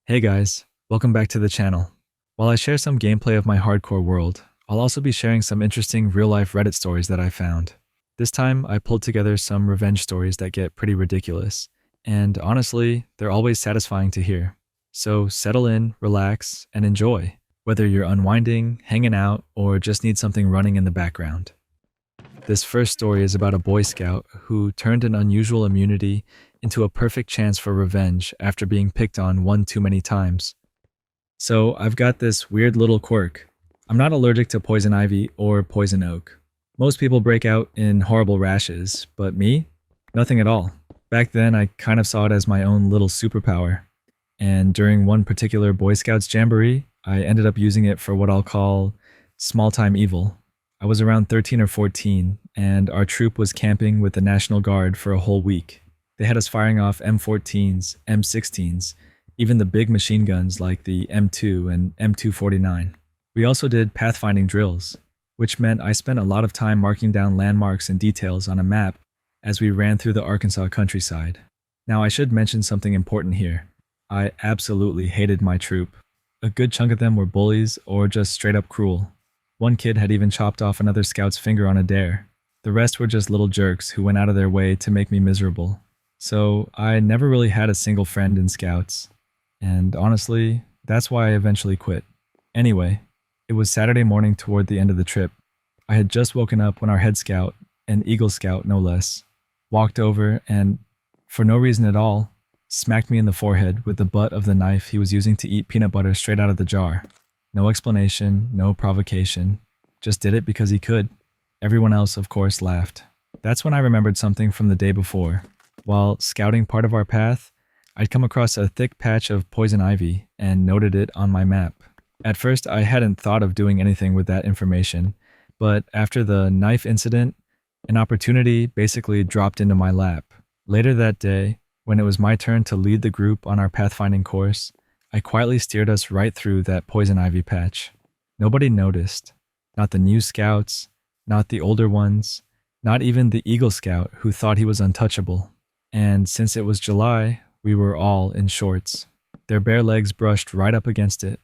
Hey guys, welcome back to the channel. While I share some gameplay of my hardcore world, I'll also be sharing some interesting real-life Reddit stories that I found. This time, I pulled together some revenge stories that get pretty ridiculous, and honestly, they're always satisfying to hear. So settle in, relax, and enjoy, whether you're unwinding, hanging out, or just need something running in the background. This first story is about a Boy Scout who turned an unusual immunity into a perfect chance for revenge after being picked on one too many times. So, I've got this weird little quirk. I'm not allergic to poison ivy or poison oak. Most people break out in horrible rashes, but me? Nothing at all. Back then, I kind of saw it as my own little superpower. And during one particular Boy Scouts jamboree, I ended up using it for what I'll call small time evil. I was around 13 or 14, and our troop was camping with the National Guard for a whole week. They had us firing off M14s, M16s, even the big machine guns like the M2 and M249. We also did pathfinding drills, which meant I spent a lot of time marking down landmarks and details on a map as we ran through the Arkansas countryside. Now, I should mention something important here. I absolutely hated my troop. A good chunk of them were bullies or just straight up cruel. One kid had even chopped off another scout's finger on a dare. The rest were just little jerks who went out of their way to make me miserable. So I never really had a single friend in scouts. And honestly, that's why I eventually quit. Anyway, it was Saturday morning toward the end of the trip. I had just woken up when our head scout, an Eagle Scout no less, walked over and, for no reason at all, smacked me in the forehead with the butt of the knife he was using to eat peanut butter straight out of the jar. No explanation, no provocation, just did it because he could. Everyone else, of course, laughed. That's when I remembered something from the day before. While scouting part of our path, I'd come across a thick patch of poison ivy and noted it on my map. At first, I hadn't thought of doing anything with that information, but after the knife incident, an opportunity basically dropped into my lap. Later that day, when it was my turn to lead the group on our pathfinding course, I quietly steered us right through that poison ivy patch. Nobody noticed. Not the new scouts, not the older ones, not even the Eagle Scout who thought he was untouchable. And since it was July, we were all in shorts. Their bare legs brushed right up against it.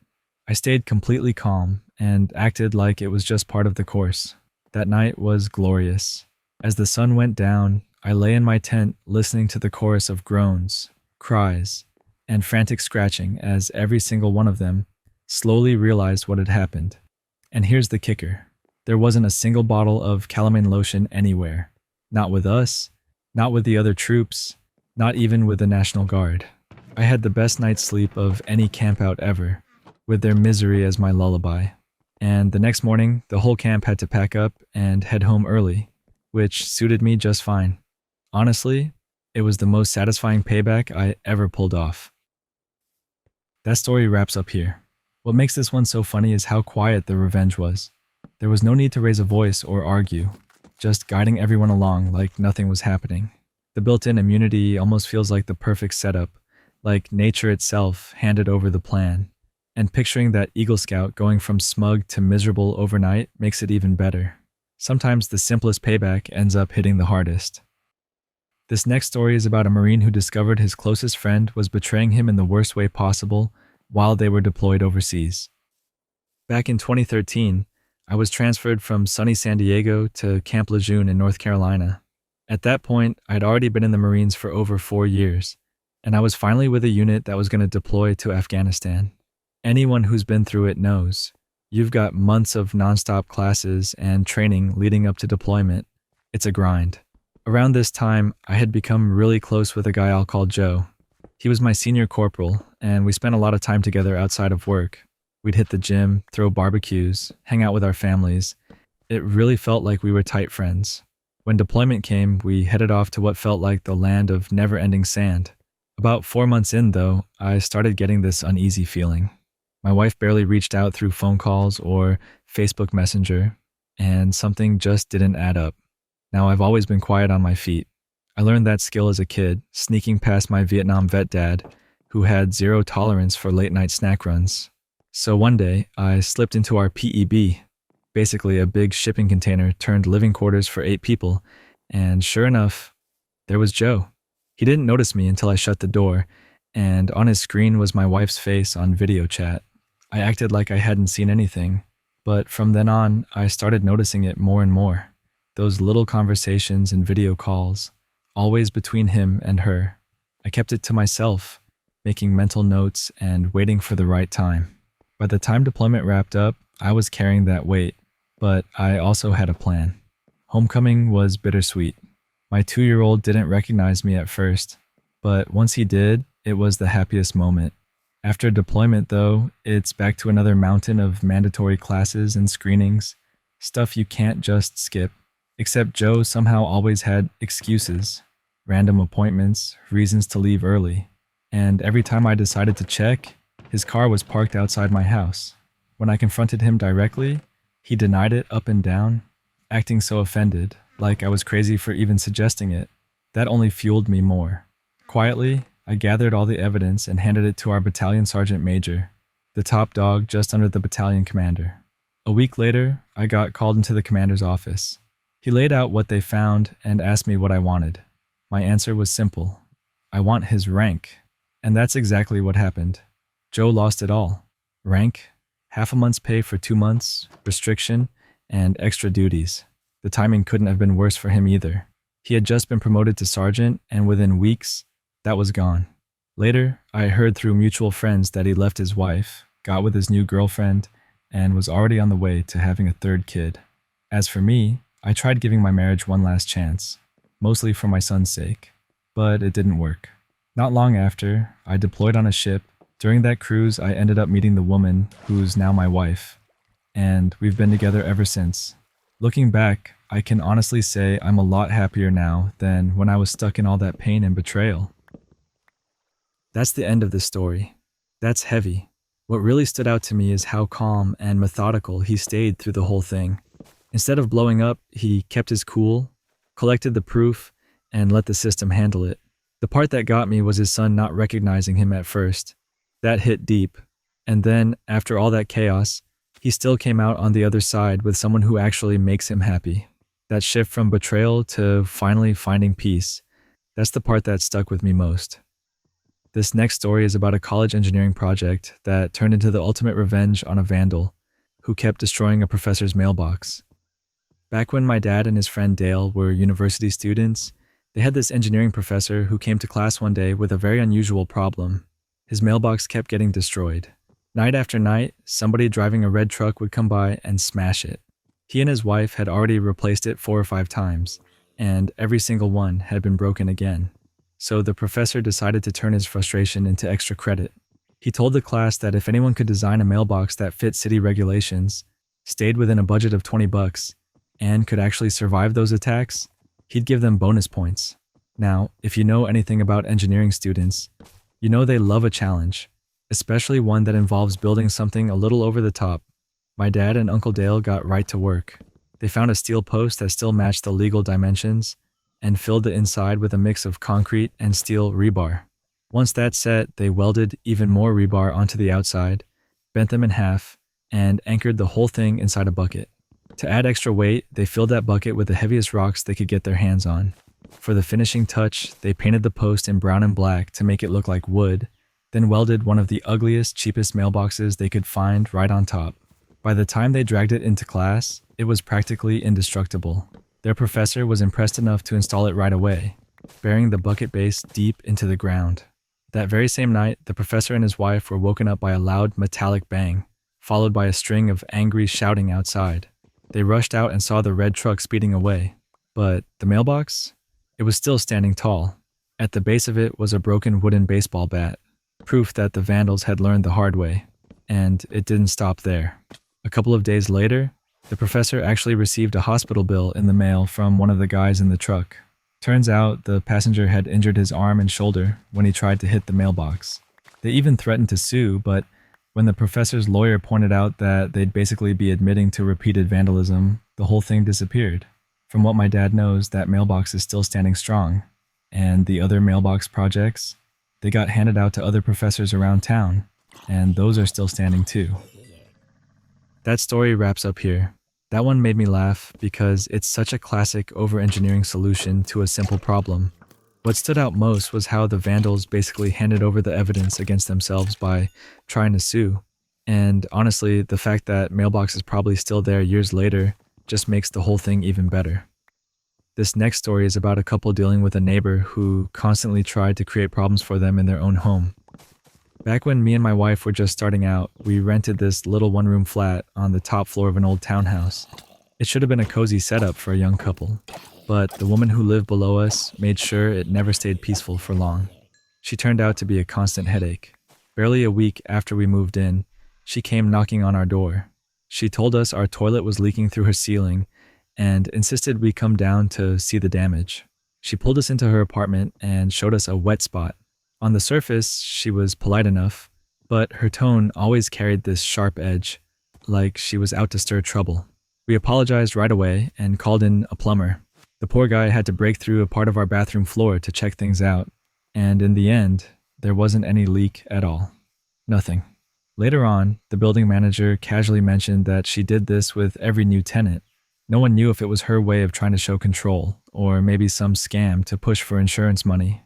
I stayed completely calm and acted like it was just part of the course. That night was glorious. As the sun went down, I lay in my tent listening to the chorus of groans, cries, and frantic scratching as every single one of them slowly realized what had happened. And here's the kicker. There wasn't a single bottle of calamine lotion anywhere. Not with us, not with the other troops, not even with the National Guard. I had the best night's sleep of any campout ever, with their misery as my lullaby. And the next morning, the whole camp had to pack up and head home early, which suited me just fine. Honestly, it was the most satisfying payback I ever pulled off. That story wraps up here. What makes this one so funny is how quiet the revenge was. There was no need to raise a voice or argue, just guiding everyone along like nothing was happening. The built-in immunity almost feels like the perfect setup, like nature itself handed over the plan. And picturing that Eagle Scout going from smug to miserable overnight makes it even better. Sometimes the simplest payback ends up hitting the hardest. This next story is about a Marine who discovered his closest friend was betraying him in the worst way possible while they were deployed overseas. Back in 2013, I was transferred from sunny San Diego to Camp Lejeune in North Carolina. At that point, I'd already been in the Marines for over 4 years, and I was finally with a unit that was going to deploy to Afghanistan. Anyone who's been through it knows. You've got months of nonstop classes and training leading up to deployment. It's a grind. Around this time, I had become really close with a guy I'll call Joe. He was my senior corporal, and we spent a lot of time together outside of work. We'd hit the gym, throw barbecues, hang out with our families. It really felt like we were tight friends. When deployment came, we headed off to what felt like the land of never-ending sand. About 4 months in, though, I started getting this uneasy feeling. My wife barely reached out through phone calls or Facebook Messenger, and something just didn't add up. Now, I've always been quiet on my feet. I learned that skill as a kid, sneaking past my Vietnam vet dad, who had zero tolerance for late-night snack runs. So one day, I slipped into our PEB, basically a big shipping container turned living quarters for 8 people, and sure enough, there was Joe. He didn't notice me until I shut the door, and on his screen was my wife's face on video chat. I acted like I hadn't seen anything, but from then on, I started noticing it more and more. Those little conversations and video calls, always between him and her. I kept it to myself, making mental notes and waiting for the right time. By the time deployment wrapped up, I was carrying that weight, but I also had a plan. Homecoming was bittersweet. My 2-year-old didn't recognize me at first, but once he did, it was the happiest moment. After deployment, though, it's back to another mountain of mandatory classes and screenings, stuff you can't just skip. Except Joe somehow always had excuses, random appointments, reasons to leave early. And every time I decided to check, his car was parked outside my house. When I confronted him directly, he denied it up and down, acting so offended, like I was crazy for even suggesting it. That only fueled me more. Quietly, I gathered all the evidence and handed it to our battalion sergeant major, the top dog just under the battalion commander. A week later, I got called into the commander's office. He laid out what they found and asked me what I wanted. My answer was simple. I want his rank. And that's exactly what happened. Joe lost it all. Rank, half a month's pay for 2 months, restriction, and extra duties. The timing couldn't have been worse for him either. He had just been promoted to sergeant, and within weeks, that was gone. Later, I heard through mutual friends that he left his wife, got with his new girlfriend, and was already on the way to having a 3rd kid. As for me, I tried giving my marriage one last chance, mostly for my son's sake, but it didn't work. Not long after, I deployed on a ship. During that cruise, I ended up meeting the woman who's now my wife, and we've been together ever since. Looking back, I can honestly say I'm a lot happier now than when I was stuck in all that pain and betrayal. That's the end of this story. That's heavy. What really stood out to me is how calm and methodical he stayed through the whole thing. Instead of blowing up, he kept his cool, collected the proof, and let the system handle it. The part that got me was his son not recognizing him at first. That hit deep. And then, after all that chaos, he still came out on the other side with someone who actually makes him happy. That shift from betrayal to finally finding peace, that's the part that stuck with me most. This next story is about a college engineering project that turned into the ultimate revenge on a vandal who kept destroying a professor's mailbox. Back when my dad and his friend Dale were university students, they had this engineering professor who came to class one day with a very unusual problem. His mailbox kept getting destroyed. Night after night, somebody driving a red truck would come by and smash it. He and his wife had already replaced it 4 or 5 times, and every single one had been broken again. So the professor decided to turn his frustration into extra credit. He told the class that if anyone could design a mailbox that fit city regulations, stayed within a budget of $20, and could actually survive those attacks, he'd give them bonus points. Now, if you know anything about engineering students, you know they love a challenge, especially one that involves building something a little over the top. My dad and Uncle Dale got right to work. They found a steel post that still matched the legal dimensions and filled the inside with a mix of concrete and steel rebar. Once that's set, they welded even more rebar onto the outside, bent them in half, and anchored the whole thing inside a bucket. To add extra weight, they filled that bucket with the heaviest rocks they could get their hands on. For the finishing touch, they painted the post in brown and black to make it look like wood, then welded one of the ugliest, cheapest mailboxes they could find right on top. By the time they dragged it into class, it was practically indestructible. Their professor was impressed enough to install it right away, burying the bucket base deep into the ground. That very same night, the professor and his wife were woken up by a loud metallic bang, followed by a string of angry shouting outside. They rushed out and saw the red truck speeding away. But the mailbox? It was still standing tall. At the base of it was a broken wooden baseball bat, proof that the vandals had learned the hard way. And it didn't stop there. A couple of days later, the professor actually received a hospital bill in the mail from one of the guys in the truck. Turns out the passenger had injured his arm and shoulder when he tried to hit the mailbox. They even threatened to sue, but when the professor's lawyer pointed out that they'd basically be admitting to repeated vandalism, the whole thing disappeared. From what my dad knows, that mailbox is still standing strong. And the other mailbox projects, they got handed out to other professors around town, and those are still standing too. That story wraps up here. That one made me laugh because it's such a classic over-engineering solution to a simple problem. What stood out most was how the vandals basically handed over the evidence against themselves by trying to sue. And honestly, the fact that Mailbox is probably still there years later just makes the whole thing even better. This next story is about a couple dealing with a neighbor who constantly tried to create problems for them in their own home. Back when me and my wife were just starting out, we rented this little one-room flat on the top floor of an old townhouse. It should have been a cozy setup for a young couple, but the woman who lived below us made sure it never stayed peaceful for long. She turned out to be a constant headache. Barely a week after we moved in, she came knocking on our door. She told us our toilet was leaking through her ceiling and insisted we come down to see the damage. She pulled us into her apartment and showed us a wet spot. On the surface, she was polite enough, but her tone always carried this sharp edge, like she was out to stir trouble. We apologized right away and called in a plumber. The poor guy had to break through a part of our bathroom floor to check things out, and in the end, there wasn't any leak at all. Nothing. Later on, the building manager casually mentioned that she did this with every new tenant. No one knew if it was her way of trying to show control, or maybe some scam to push for insurance money.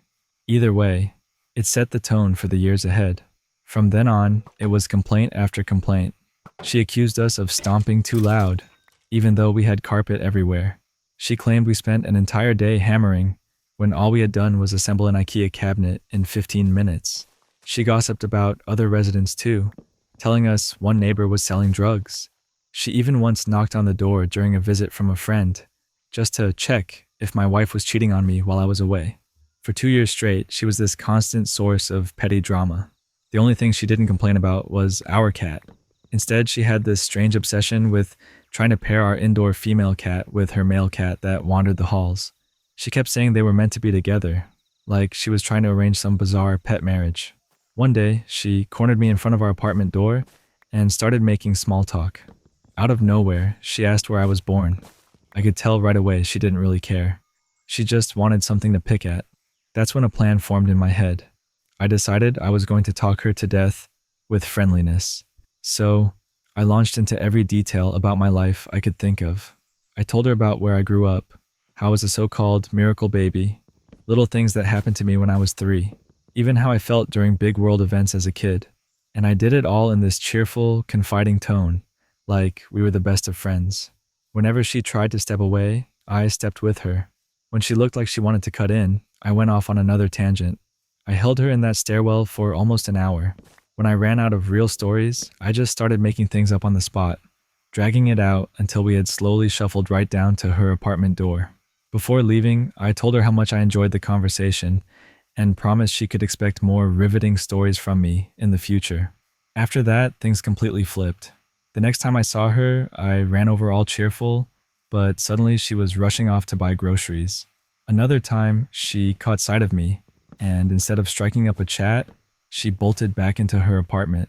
Either way, it set the tone for the years ahead. From then on, it was complaint after complaint. She accused us of stomping too loud, even though we had carpet everywhere. She claimed we spent an entire day hammering, when all we had done was assemble an IKEA cabinet in 15 minutes. She gossiped about other residents too, telling us one neighbor was selling drugs. She even once knocked on the door during a visit from a friend, just to check if my wife was cheating on me while I was away. For 2 years straight, she was this constant source of petty drama. The only thing she didn't complain about was our cat. Instead, she had this strange obsession with trying to pair our indoor female cat with her male cat that wandered the halls. She kept saying they were meant to be together, like she was trying to arrange some bizarre pet marriage. One day, she cornered me in front of our apartment door and started making small talk. Out of nowhere, she asked where I was born. I could tell right away she didn't really care. She just wanted something to pick at. That's when a plan formed in my head. I decided I was going to talk her to death with friendliness. So, I launched into every detail about my life I could think of. I told her about where I grew up, how I was a so-called miracle baby, little things that happened to me when I was 3, even how I felt during big world events as a kid. And I did it all in this cheerful, confiding tone, like we were the best of friends. Whenever she tried to step away, I stepped with her. When she looked like she wanted to cut in, I went off on another tangent. I held her in that stairwell for almost an hour. When I ran out of real stories, I just started making things up on the spot, dragging it out until we had slowly shuffled right down to her apartment door. Before leaving, I told her how much I enjoyed the conversation and promised she could expect more riveting stories from me in the future. After that, things completely flipped. The next time I saw her, I ran over all cheerful, but suddenly she was rushing off to buy groceries. Another time, she caught sight of me, and instead of striking up a chat, she bolted back into her apartment.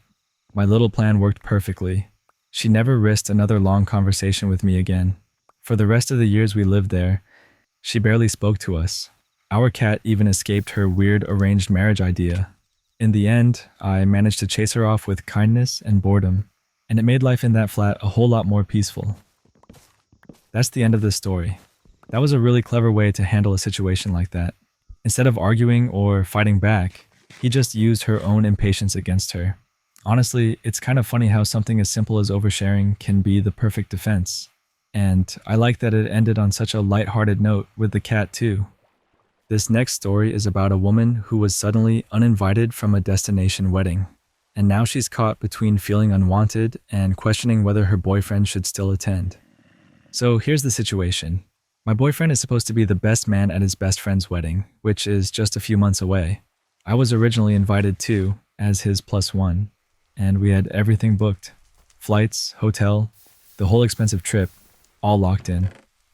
My little plan worked perfectly. She never risked another long conversation with me again. For the rest of the years we lived there, she barely spoke to us. Our cat even escaped her weird arranged marriage idea. In the end, I managed to chase her off with kindness and boredom, and it made life in that flat a whole lot more peaceful. That's the end of this story. That was a really clever way to handle a situation like that. Instead of arguing or fighting back, he just used her own impatience against her. Honestly, it's kind of funny how something as simple as oversharing can be the perfect defense. And I like that it ended on such a lighthearted note with the cat too. This next story is about a woman who was suddenly uninvited from a destination wedding. And now she's caught between feeling unwanted and questioning whether her boyfriend should still attend. So here's the situation. My boyfriend is supposed to be the best man at his best friend's wedding, which is just a few months away. I was originally invited too, as his +1, and we had everything booked. Flights, hotel, the whole expensive trip, all locked in.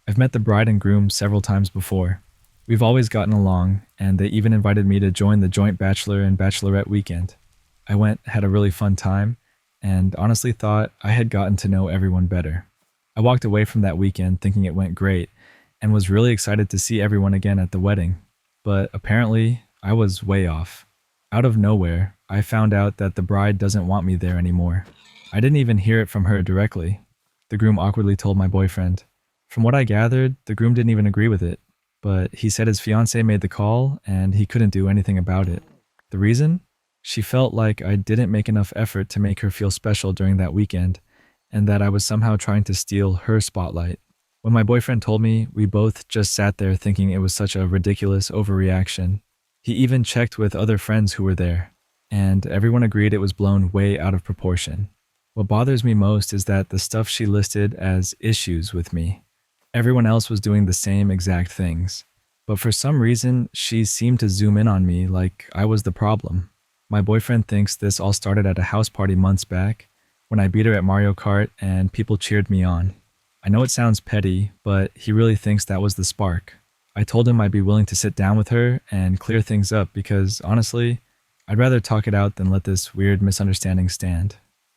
I've met the bride and groom several times before. We've always gotten along, and they even invited me to join the joint bachelor and bachelorette weekend. I went, had a really fun time, and honestly thought I had gotten to know everyone better. I walked away from that weekend thinking it went great, and was really excited to see everyone again at the wedding. But apparently, I was way off. Out of nowhere, I found out that the bride doesn't want me there anymore. I didn't even hear it from her directly. The groom awkwardly told my boyfriend. From what I gathered, the groom didn't even agree with it. but he said his fiancée made the call and he couldn't do anything about it. The reason? She felt like I didn't make enough effort to make her feel special during that weekend, and that I was somehow trying to steal her spotlight. When my boyfriend told me, we both just sat there thinking it was such a ridiculous overreaction. He even checked with other friends who were there, and everyone agreed it was blown way out of proportion. What bothers me most is that the stuff she listed as issues with me, everyone else was doing the same exact things. But for some reason, she seemed to zoom in on me like I was the problem. My boyfriend thinks this all started at a house party months back, when I beat her at Mario Kart and people cheered me on. I know it sounds petty, but he really thinks that was the spark. I told him I'd be willing to sit down with her and clear things up because, honestly, I'd rather talk it out than let this weird misunderstanding stand.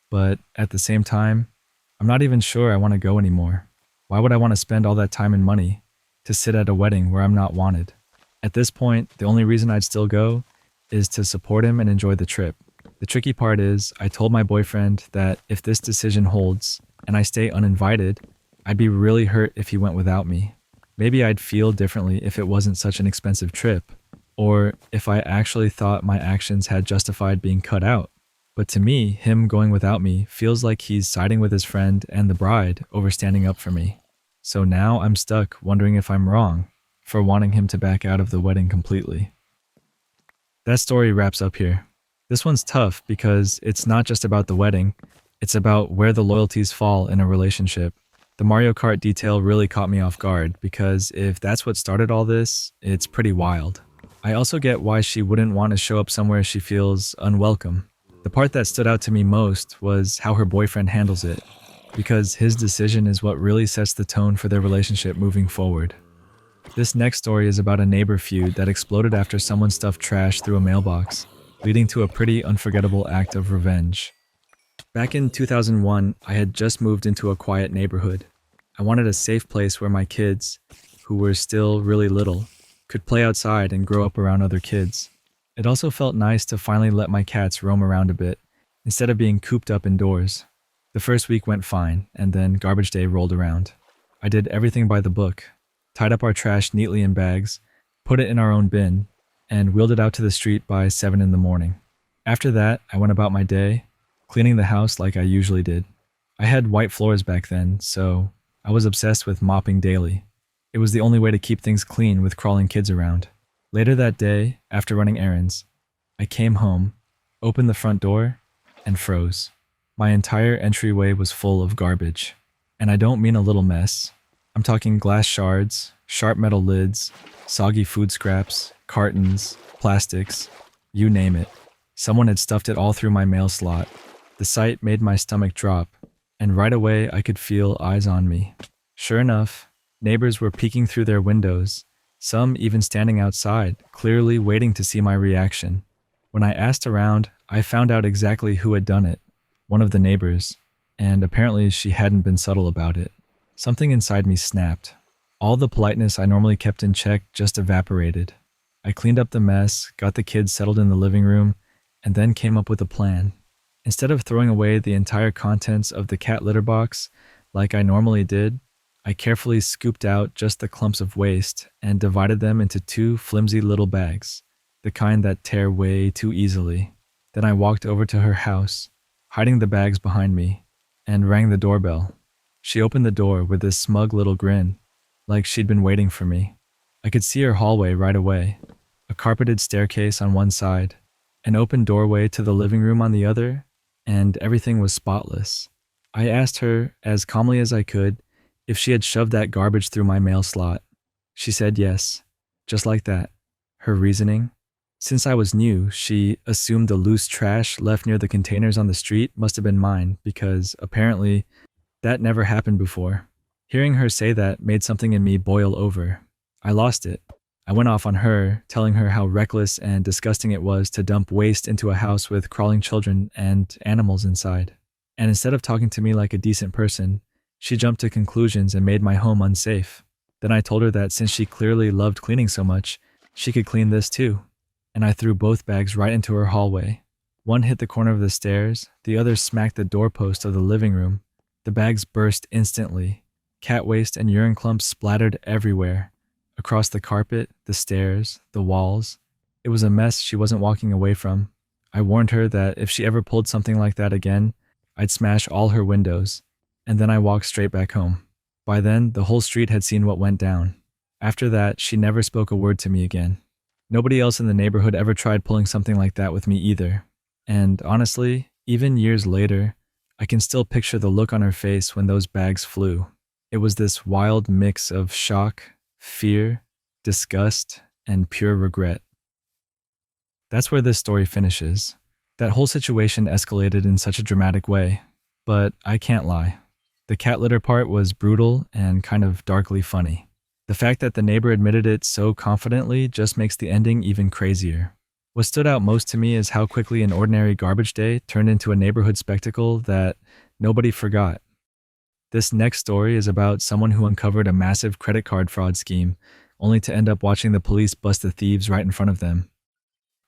But at the same time, I'm not even sure I want to go anymore. Why would I want to spend all that time and money to sit at a wedding where I'm not wanted? At this point, the only reason I'd still go is to support him and enjoy the trip. The tricky part is, I told my boyfriend that if this decision holds and I stay uninvited, I'd be really hurt if he went without me. Maybe I'd feel differently if it wasn't such an expensive trip, or if I actually thought my actions had justified being cut out. But to me, him going without me feels like he's siding with his friend and the bride over standing up for me. So now I'm stuck wondering if I'm wrong for wanting him to back out of the wedding completely. That story wraps up here. This one's tough because it's not just about the wedding, it's about where the loyalties fall in a relationship. The Mario Kart detail really caught me off guard because if that's what started all this, it's pretty wild. I also get why she wouldn't want to show up somewhere she feels unwelcome. The part that stood out to me most was how her boyfriend handles it, because his decision is what really sets the tone for their relationship moving forward. This next story is about a neighbor feud that exploded after someone stuffed trash through a mailbox, leading to a pretty unforgettable act of revenge. Back in 2001, I had just moved into a quiet neighborhood. I wanted a safe place where my kids, who were still really little, could play outside and grow up around other kids. It also felt nice to finally let my cats roam around a bit, instead of being cooped up indoors. The first week went fine, and then garbage day rolled around. I did everything by the book, tied up our trash neatly in bags, put it in our own bin, and wheeled it out to the street by 7 in the morning. After that, I went about my day, cleaning the house like I usually did. I had white floors back then, so I was obsessed with mopping daily. It was the only way to keep things clean with crawling kids around. Later that day, after running errands, I came home, opened the front door, and froze. My entire entryway was full of garbage. And I don't mean a little mess. I'm talking glass shards, sharp metal lids, soggy food scraps, cartons, plastics, you name it. Someone had stuffed it all through my mail slot. The sight made my stomach drop, and right away I could feel eyes on me. Sure enough, neighbors were peeking through their windows, some even standing outside, clearly waiting to see my reaction. When I asked around, I found out exactly who had done it, one of the neighbors, and apparently she hadn't been subtle about it. Something inside me snapped. All the politeness I normally kept in check just evaporated. I cleaned up the mess, got the kids settled in the living room, and then came up with a plan. Instead of throwing away the entire contents of the cat litter box, like I normally did, I carefully scooped out just the clumps of waste and divided them into 2 flimsy little bags, the kind that tear way too easily. Then I walked over to her house, hiding the bags behind me, and rang the doorbell. She opened the door with this smug little grin, like she'd been waiting for me. I could see her hallway right away, a carpeted staircase on one side, an open doorway to the living room on the other, and everything was spotless. I asked her, as calmly as I could, if she had shoved that garbage through my mail slot. She said yes, just like that. Her reasoning? Since I was new, she assumed the loose trash left near the containers on the street must have been mine because, apparently, that never happened before. Hearing her say that made something in me boil over. I lost it. I went off on her, telling her how reckless and disgusting it was to dump waste into a house with crawling children and animals inside. And instead of talking to me like a decent person, she jumped to conclusions and made my home unsafe. Then I told her that since she clearly loved cleaning so much, she could clean this too. And I threw both bags right into her hallway. One hit the corner of the stairs, the other smacked the doorpost of the living room. The bags burst instantly. Cat waste and urine clumps splattered everywhere. across the carpet, the stairs, the walls. It was a mess she wasn't walking away from. I warned her that if she ever pulled something like that again, I'd smash all her windows, and then I walked straight back home. By then, the whole street had seen what went down. After that, she never spoke a word to me again. Nobody else in the neighborhood ever tried pulling something like that with me either. And honestly, even years later, I can still picture the look on her face when those bags flew. It was this wild mix of shock, fear, disgust, and pure regret. That's where this story finishes. That whole situation escalated in such a dramatic way. But I can't lie. The cat litter part was brutal and kind of darkly funny. The fact that the neighbor admitted it so confidently just makes the ending even crazier. What stood out most to me is how quickly an ordinary garbage day turned into a neighborhood spectacle that nobody forgot. This next story is about someone who uncovered a massive credit card fraud scheme, only to end up watching the police bust the thieves right in front of them.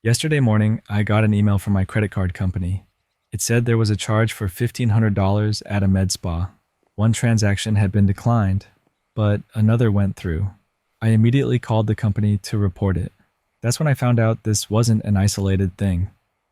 Yesterday morning, I got an email from my credit card company. It said there was a charge for $1,500 at a med spa. One transaction had been declined, but another went through. I immediately called the company to report it. That's when I found out this wasn't an isolated thing.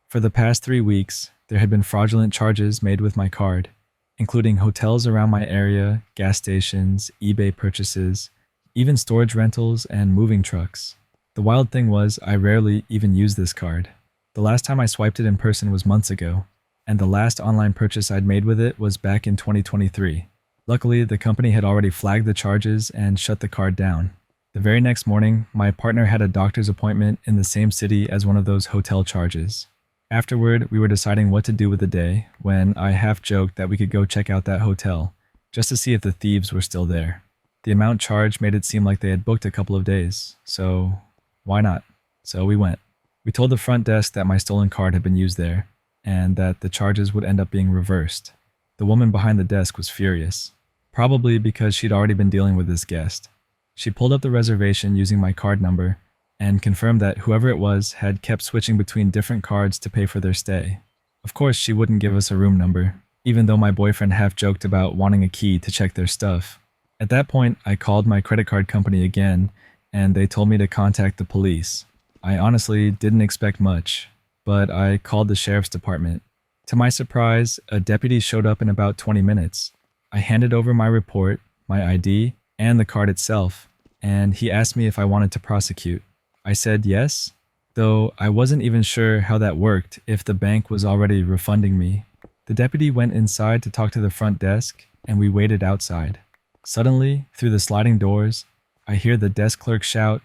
For the past 3 weeks, there had been fraudulent charges made with my card, including hotels around my area, gas stations, eBay purchases, even storage rentals and moving trucks. The wild thing was I rarely even use this card. The last time I swiped it in person was months ago, and the last online purchase I'd made with it was back in 2023. Luckily, the company had already flagged the charges and shut the card down. The very next morning, my partner had a doctor's appointment in the same city as one of those hotel charges. Afterward, we were deciding what to do with the day when I half joked that we could go check out that hotel, just to see if the thieves were still there. The amount charged made it seem like they had booked a couple of days, so why not? So we went. We told the front desk that my stolen card had been used there, and that the charges would end up being reversed. The woman behind the desk was furious, probably because she'd already been dealing with this guest. She pulled up the reservation using my card number and confirmed that whoever it was had kept switching between different cards to pay for their stay. Of course, she wouldn't give us a room number, even though my boyfriend half joked about wanting a key to check their stuff. At that point, I called my credit card company again, and they told me to contact the police. I honestly didn't expect much, but I called the sheriff's department. To my surprise, a deputy showed up in about 20 minutes. I handed over my report, my ID, and the card itself, and he asked me if I wanted to prosecute. I said yes, though I wasn't even sure how that worked if the bank was already refunding me. The deputy went inside to talk to the front desk, and we waited outside. Suddenly, through the sliding doors, I hear the desk clerk shout,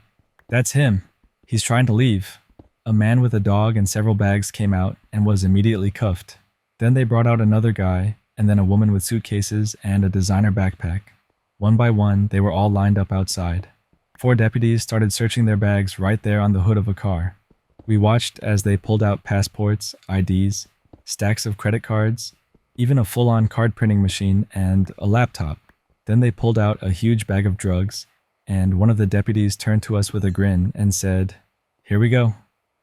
"That's him. He's trying to leave." A man with a dog and several bags came out and was immediately cuffed. Then they brought out another guy, and then a woman with suitcases and a designer backpack. One by one, they were all lined up outside. 4 deputies started searching their bags right there on the hood of a car. We watched as they pulled out passports, IDs, stacks of credit cards, even a full-on card printing machine and a laptop. Then they pulled out a huge bag of drugs, and one of the deputies turned to us with a grin and said, "Here we go."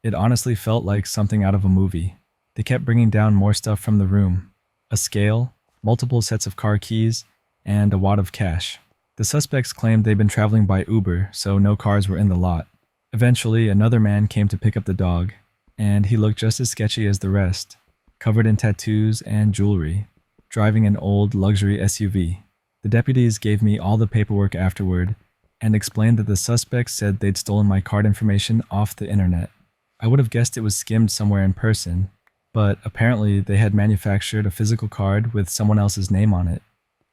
It honestly felt like something out of a movie. They kept bringing down more stuff from the room. A scale, multiple sets of car keys, and a wad of cash. The suspects claimed they'd been traveling by Uber, so no cars were in the lot. Eventually, another man came to pick up the dog, and he looked just as sketchy as the rest, covered in tattoos and jewelry, driving an old luxury SUV. The deputies gave me all the paperwork afterward, and explained that the suspects said they'd stolen my card information off the internet. I would have guessed it was skimmed somewhere in person, but apparently they had manufactured a physical card with someone else's name on it.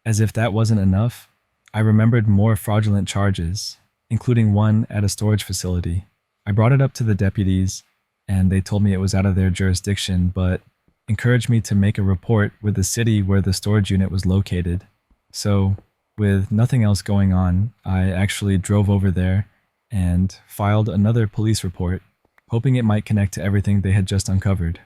As if that wasn't enough, I remembered more fraudulent charges, including one at a storage facility. I brought it up to the deputies, and they told me it was out of their jurisdiction, but encouraged me to make a report with the city where the storage unit was located. So, with nothing else going on, I actually drove over there and filed another police report, hoping it might connect to everything they had just uncovered.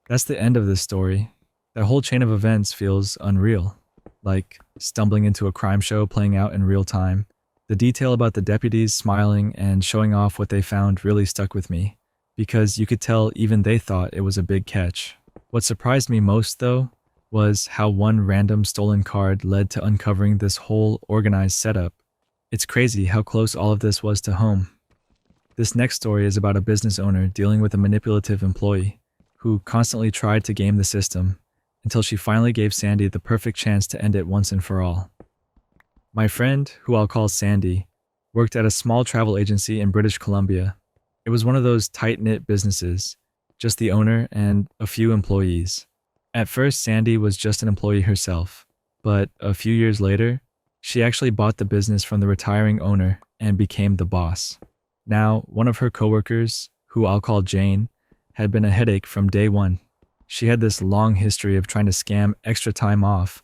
That's the end of this story. That whole chain of events feels unreal, like stumbling into a crime show playing out in real time. The detail about the deputies smiling and showing off what they found really stuck with me, because you could tell even they thought it was a big catch. What surprised me most, though, was how one random stolen card led to uncovering this whole organized setup. It's crazy how close all of this was to home. This next story is about a business owner dealing with a manipulative employee who constantly tried to game the system until she finally gave Sandy the perfect chance to end it once and for all. My friend, who I'll call Sandy, worked at a small travel agency in British Columbia. It was one of those tight-knit businesses, just the owner and a few employees. At first, Sandy was just an employee herself, but a few years later, she actually bought the business from the retiring owner and became the boss. Now, one of her coworkers, who I'll call Jane, had been a headache from day one. She had this long history of trying to scam extra time off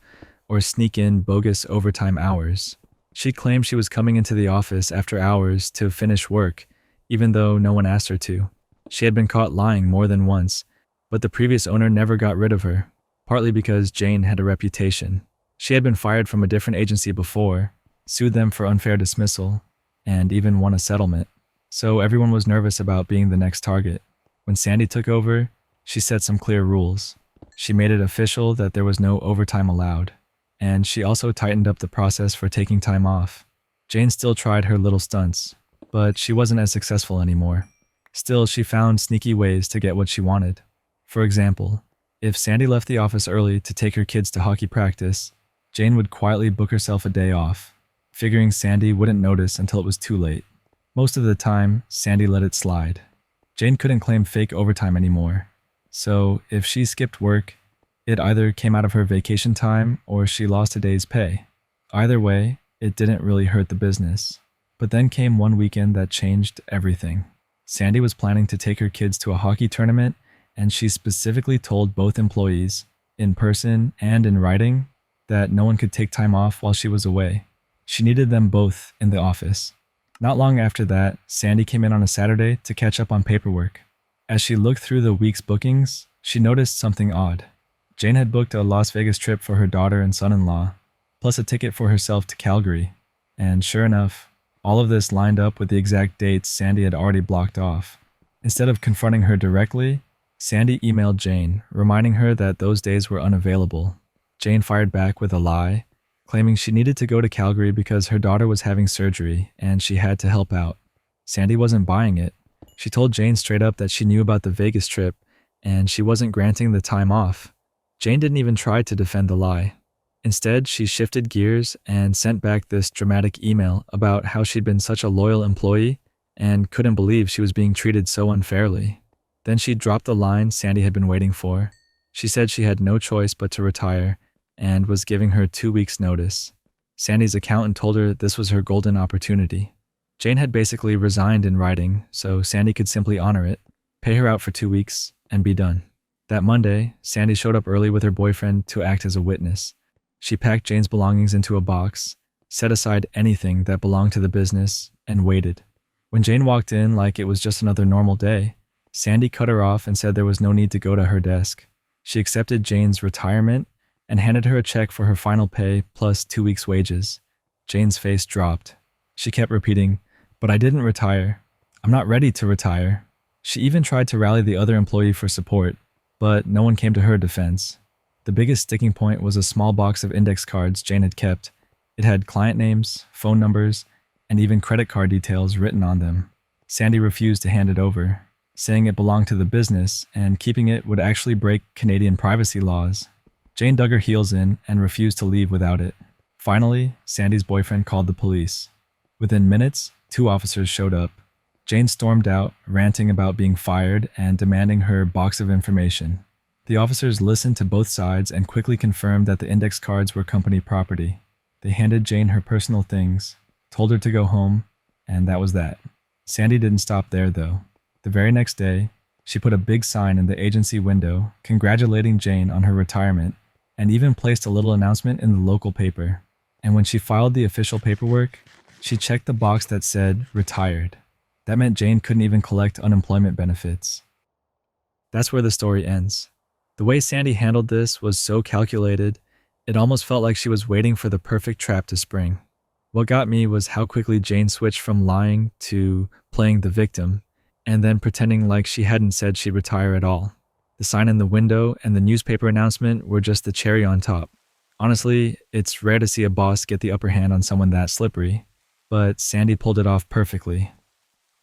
or sneak in bogus overtime hours. She claimed she was coming into the office after hours to finish work, even though no one asked her to. She had been caught lying more than once, but the previous owner never got rid of her, partly because Jane had a reputation. She had been fired from a different agency before, sued them for unfair dismissal, and even won a settlement. So everyone was nervous about being the next target. When Sandy took over, she set some clear rules. She made it official that there was no overtime allowed, and she also tightened up the process for taking time off. Jane still tried her little stunts, but she wasn't as successful anymore. Still, she found sneaky ways to get what she wanted. For example, if Sandy left the office early to take her kids to hockey practice, Jane would quietly book herself a day off, figuring Sandy wouldn't notice until it was too late. Most of the time, Sandy let it slide. Jane couldn't claim fake overtime anymore, so if she skipped work, it either came out of her vacation time or she lost a day's pay. Either way, it didn't really hurt the business. But then came one weekend that changed everything. Sandy was planning to take her kids to a hockey tournament, and she specifically told both employees, in person and in writing, that no one could take time off while she was away. She needed them both in the office. Not long after that, Sandy came in on a Saturday to catch up on paperwork. As she looked through the week's bookings, she noticed something odd. Jane had booked a Las Vegas trip for her daughter and son-in-law, plus a ticket for herself to Calgary. And sure enough, all of this lined up with the exact dates Sandy had already blocked off. Instead of confronting her directly, Sandy emailed Jane, reminding her that those days were unavailable. Jane fired back with a lie, claiming she needed to go to Calgary because her daughter was having surgery and she had to help out. Sandy wasn't buying it. She told Jane straight up that she knew about the Vegas trip and she wasn't granting the time off. Jane didn't even try to defend the lie. Instead, she shifted gears and sent back this dramatic email about how she'd been such a loyal employee and couldn't believe she was being treated so unfairly. Then she dropped the line Sandy had been waiting for. She said she had no choice but to retire and was giving her 2 weeks' notice. Sandy's accountant told her this was her golden opportunity. Jane had basically resigned in writing, so Sandy could simply honor it, pay her out for 2 weeks, and be done. That Monday, Sandy showed up early with her boyfriend to act as a witness. She packed Jane's belongings into a box, set aside anything that belonged to the business, and waited. When Jane walked in like it was just another normal day, Sandy cut her off and said there was no need to go to her desk. She accepted Jane's retirement and handed her a check for her final pay plus 2 weeks' wages. Jane's face dropped. She kept repeating, "But I didn't retire. I'm not ready to retire." She even tried to rally the other employee for support, but no one came to her defense. The biggest sticking point was a small box of index cards Jane had kept. It had client names, phone numbers, and even credit card details written on them. Sandy refused to hand it over, saying it belonged to the business and keeping it would actually break Canadian privacy laws. Jane dug her heels in and refused to leave without it. Finally, Sandy's boyfriend called the police. Within minutes, 2 officers showed up. Jane stormed out, ranting about being fired and demanding her box of information. The officers listened to both sides and quickly confirmed that the index cards were company property. They handed Jane her personal things, told her to go home, and that was that. Sandy didn't stop there, though. The very next day, she put a big sign in the agency window congratulating Jane on her retirement and even placed a little announcement in the local paper. And when she filed the official paperwork, she checked the box that said retired. That meant Jane couldn't even collect unemployment benefits. That's where the story ends. The way Sandy handled this was so calculated, it almost felt like she was waiting for the perfect trap to spring. What got me was how quickly Jane switched from lying to playing the victim, and then pretending like she hadn't said she'd retire at all. The sign in the window and the newspaper announcement were just the cherry on top. Honestly, it's rare to see a boss get the upper hand on someone that slippery. but Sandy pulled it off perfectly.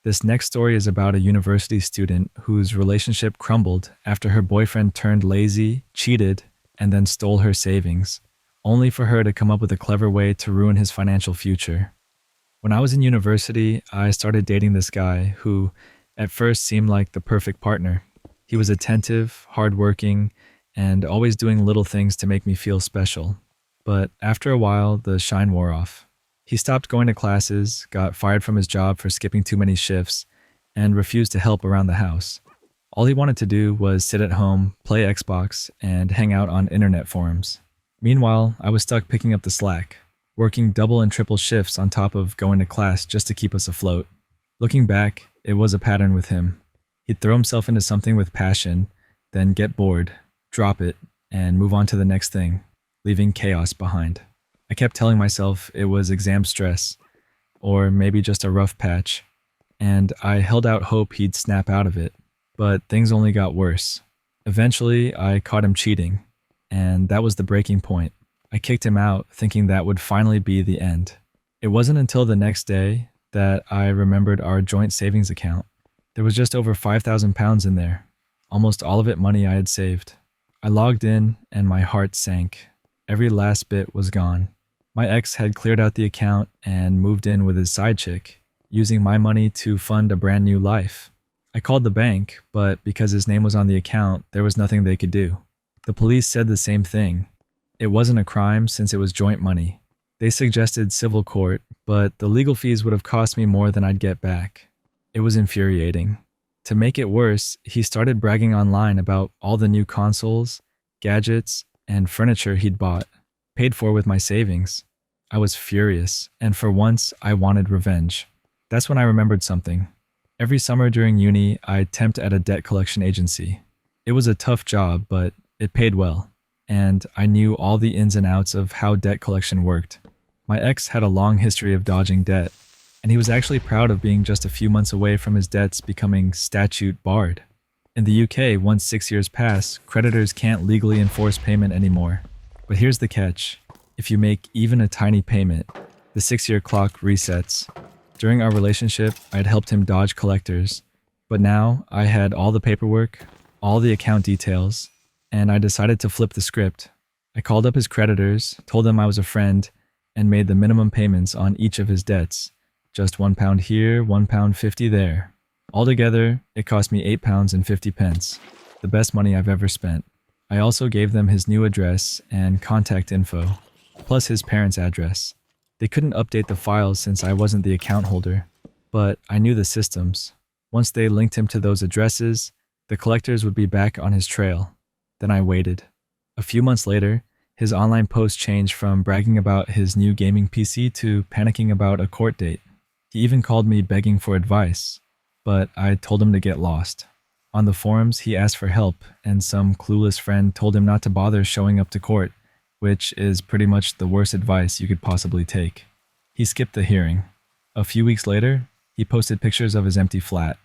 This next story is about a university student whose relationship crumbled after her boyfriend turned lazy, cheated, and then stole her savings, only for her to come up with a clever way to ruin his financial future. When I was in university, I started dating this guy who, at first, seemed like the perfect partner. He was attentive, hardworking, and always doing little things to make me feel special. But after a while, the shine wore off. He stopped going to classes, got fired from his job for skipping too many shifts, and refused to help around the house. All he wanted to do was sit at home, play Xbox, and hang out on internet forums. Meanwhile, I was stuck picking up the slack, working double and triple shifts on top of going to class just to keep us afloat. Looking back, it was a pattern with him. He'd throw himself into something with passion, then get bored, drop it, and move on to the next thing, leaving chaos behind. I kept telling myself it was exam stress, or maybe just a rough patch, and I held out hope he'd snap out of it, but things only got worse. Eventually, I caught him cheating, and that was the breaking point. I kicked him out, thinking that would finally be the end. It wasn't until the next day that I remembered our joint savings account. There was just over £5,000 in there, almost all of it money I had saved. I logged in, and my heart sank. Every last bit was gone. My ex had cleared out the account and moved in with his side chick, using my money to fund a brand new life. I called the bank, but because his name was on the account, there was nothing they could do. The police said the same thing. It wasn't a crime since it was joint money. They suggested civil court, but the legal fees would have cost me more than I'd get back. It was infuriating. To make it worse, he started bragging online about all the new consoles, gadgets, and furniture he'd bought, paid for with my savings. I was furious, and for once, I wanted revenge. That's when I remembered something. Every summer during uni, I temped at a debt collection agency. It was a tough job, but it paid well, and I knew all the ins and outs of how debt collection worked. My ex had a long history of dodging debt, and he was actually proud of being just a few months away from his debts becoming statute barred. In the UK, once 6 years pass, creditors can't legally enforce payment anymore. But here's the catch. If you make even a tiny payment, the 6-year clock resets. During our relationship, I'd helped him dodge collectors. But now, I had all the paperwork, all the account details, and I decided to flip the script. I called up his creditors, told them I was a friend, and made the minimum payments on each of his debts. Just £1 here, £1.50 there. Altogether, it cost me £8.50, the best money I've ever spent. I also gave them his new address and contact info, plus his parents' address. They couldn't update the files since I wasn't the account holder, but I knew the systems. Once they linked him to those addresses, the collectors would be back on his trail. Then I waited. A few months later, his online post changed from bragging about his new gaming PC to panicking about a court date. He even called me begging for advice, but I told him to get lost. On the forums, he asked for help, and some clueless friend told him not to bother showing up to court, which is pretty much the worst advice you could possibly take. He skipped the hearing. A few weeks later, he posted pictures of his empty flat.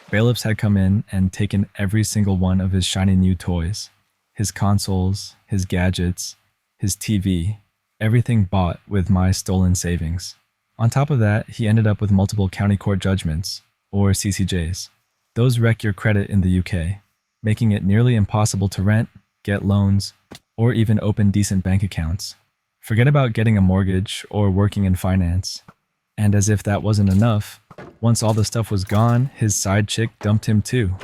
Bailiffs had come in and taken every single one of his shiny new toys. His consoles, his gadgets, his TV, everything bought with my stolen savings. On top of that, he ended up with multiple county court judgments, or CCJs. Those wreck your credit in the UK, making it nearly impossible to rent, get loans, or even open decent bank accounts. Forget about getting a mortgage or working in finance. And as if that wasn't enough, once all the stuff was gone, his side chick dumped him too.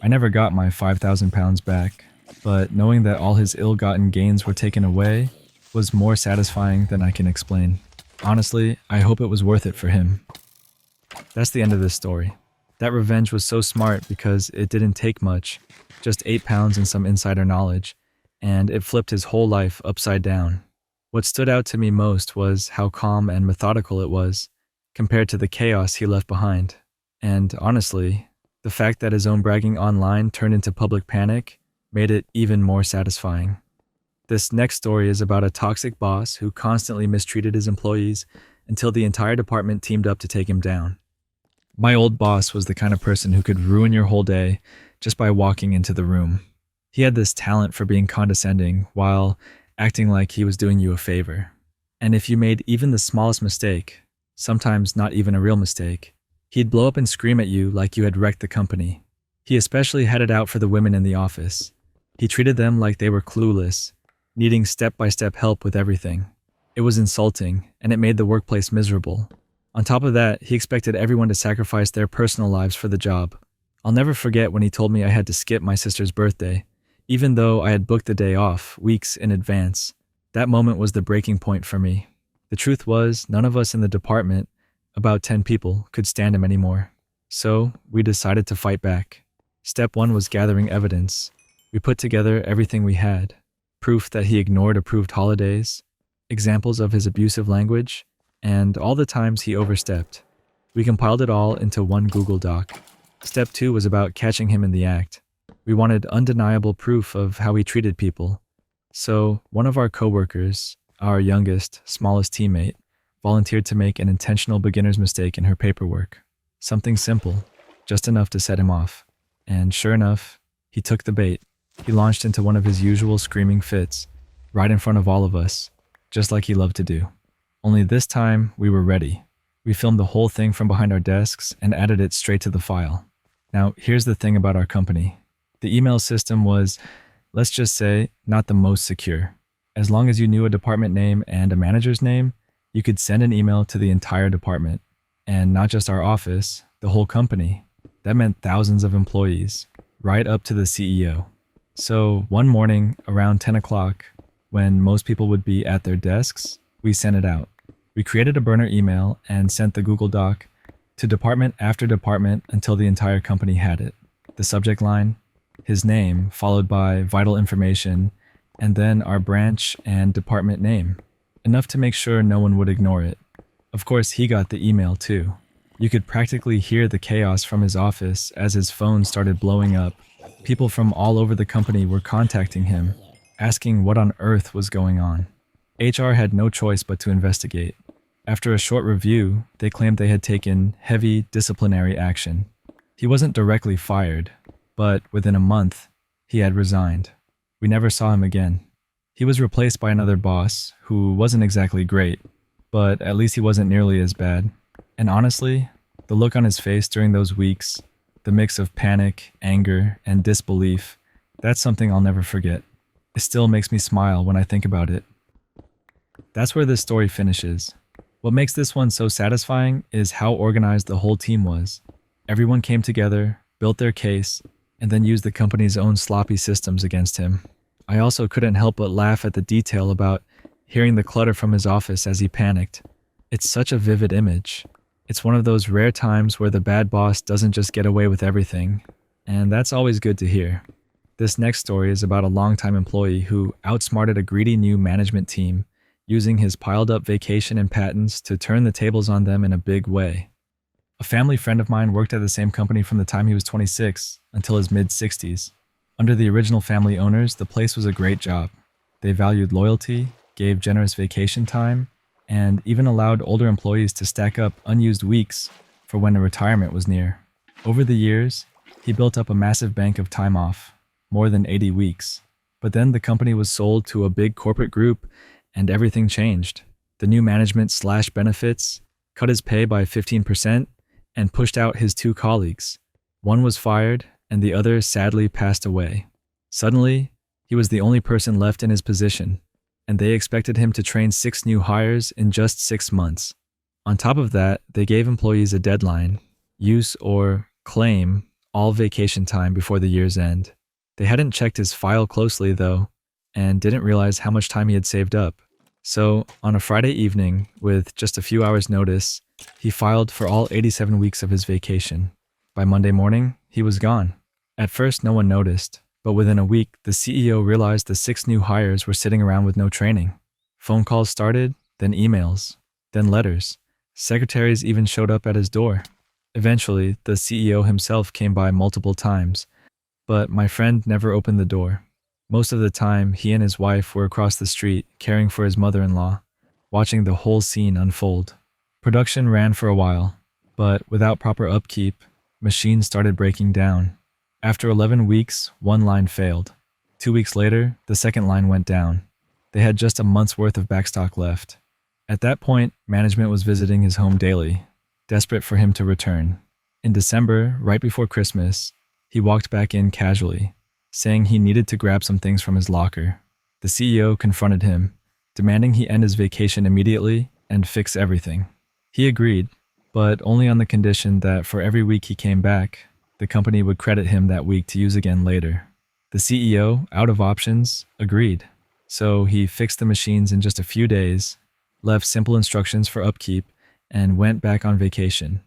I never got my £5,000 back, but knowing that all his ill-gotten gains were taken away was more satisfying than I can explain. Honestly, I hope it was worth it for him. That's the end of this story. That revenge was so smart because it didn't take much, just £8 and some insider knowledge, and it flipped his whole life upside down. What stood out to me most was how calm and methodical it was, compared to the chaos he left behind. And honestly, the fact that his own bragging online turned into public panic made it even more satisfying. This next story is about a toxic boss who constantly mistreated his employees until the entire department teamed up to take him down. My old boss was the kind of person who could ruin your whole day just by walking into the room. He had this talent for being condescending while acting like he was doing you a favor. And if you made even the smallest mistake, sometimes not even a real mistake. He'd blow up and scream at you like you had wrecked the company. He especially had it out for the women in the office. He treated them like they were clueless, needing step-by-step help with everything. It was insulting, and it made the workplace miserable. On top of that, he expected everyone to sacrifice their personal lives for the job. I'll never forget when he told me I had to skip my sister's birthday, even though I had booked the day off weeks in advance. That moment was the breaking point for me. The truth was, none of us in the department, about 10 people, could stand him anymore. So, we decided to fight back. Step 1 was gathering evidence. We put together everything we had. Proof that he ignored approved holidays, examples of his abusive language, and all the times he overstepped. We compiled it all into one Google Doc. Step 2 was about catching him in the act. We wanted undeniable proof of how he treated people. So, one of our coworkers, our youngest, smallest teammate, volunteered to make an intentional beginner's mistake in her paperwork. Something simple, just enough to set him off. And sure enough, he took the bait. He launched into one of his usual screaming fits, right in front of all of us, just like he loved to do. Only this time, we were ready. We filmed the whole thing from behind our desks and added it straight to the file. Now, here's the thing about our company. The email system was, let's just say, not the most secure. As long as you knew a department name and a manager's name, you could send an email to the entire department. And not just our office, the whole company. That meant thousands of employees, right up to the CEO. So one morning around 10 o'clock, when most people would be at their desks, we sent it out. We created a burner email and sent the Google Doc to department after department until the entire company had it. The subject line, his name, followed by vital information, and then our branch and department name, enough to make sure no one would ignore it. Of course, he got the email too. You could practically hear the chaos from his office as his phone started blowing up. People from all over the company were contacting him, asking what on earth was going on. HR had no choice but to investigate. After a short review, they claimed they had taken heavy disciplinary action. He wasn't directly fired, but within a month, he had resigned. We never saw him again. He was replaced by another boss who wasn't exactly great, but at least he wasn't nearly as bad. And honestly, the look on his face during those weeks, the mix of panic, anger, and disbelief, that's something I'll never forget. It still makes me smile when I think about it. That's where this story finishes. What makes this one so satisfying is how organized the whole team was. Everyone came together, built their case, and then used the company's own sloppy systems against him. I also couldn't help but laugh at the detail about hearing the clutter from his office as he panicked. It's such a vivid image. It's one of those rare times where the bad boss doesn't just get away with everything, and that's always good to hear. This next story is about a longtime employee who outsmarted a greedy new management team, using his piled-up vacation and patents to turn the tables on them in a big way. A family friend of mine worked at the same company from the time he was 26 until his mid-60s. Under the original family owners, the place was a great job. They valued loyalty, gave generous vacation time, and even allowed older employees to stack up unused weeks for when a retirement was near. Over the years, he built up a massive bank of time off, more than 80 weeks. But then the company was sold to a big corporate group and everything changed. The new management slashed benefits, cut his pay by 15%, and pushed out his two colleagues. One was fired, and the other sadly passed away. Suddenly, he was the only person left in his position, and they expected him to train 6 new hires in just 6 months. On top of that, they gave employees a deadline, use or claim all vacation time before the year's end. They hadn't checked his file closely, though, and didn't realize how much time he had saved up. So, on a Friday evening, with just a few hours' notice, he filed for all 87 weeks of his vacation. By Monday morning, he was gone. At first, no one noticed, but within a week, the CEO realized the 6 new hires were sitting around with no training. Phone calls started, then emails, then letters. Secretaries even showed up at his door. Eventually, the CEO himself came by multiple times, but my friend never opened the door. Most of the time, he and his wife were across the street caring for his mother-in-law, watching the whole scene unfold. Production ran for a while, but without proper upkeep, machines started breaking down. After 11 weeks, one line failed. 2 weeks later, the second line went down. They had just a month's worth of backstock left. At that point, management was visiting his home daily, desperate for him to return. In December, right before Christmas, he walked back in casually, saying he needed to grab some things from his locker. The CEO confronted him, demanding he end his vacation immediately and fix everything. He agreed, but only on the condition that for every week he came back, the company would credit him that week to use again later. The CEO, out of options, agreed. So he fixed the machines in just a few days, left simple instructions for upkeep, and went back on vacation.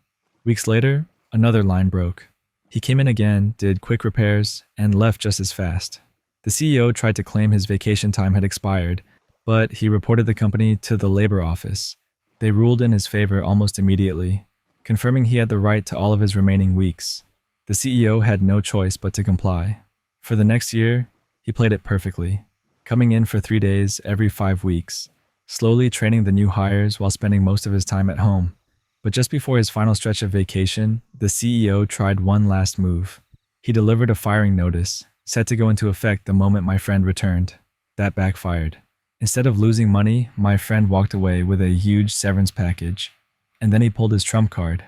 Weeks later, another line broke. He came in again, did quick repairs, and left just as fast. The CEO tried to claim his vacation time had expired, but he reported the company to the labor office. They ruled in his favor almost immediately, confirming he had the right to all of his remaining weeks. The CEO had no choice but to comply. For the next year, he played it perfectly, coming in for 3 days every 5 weeks, slowly training the new hires while spending most of his time at home. But just before his final stretch of vacation, the CEO tried one last move. He delivered a firing notice, set to go into effect the moment my friend returned. That backfired. Instead of losing money, my friend walked away with a huge severance package. And then he pulled his trump card.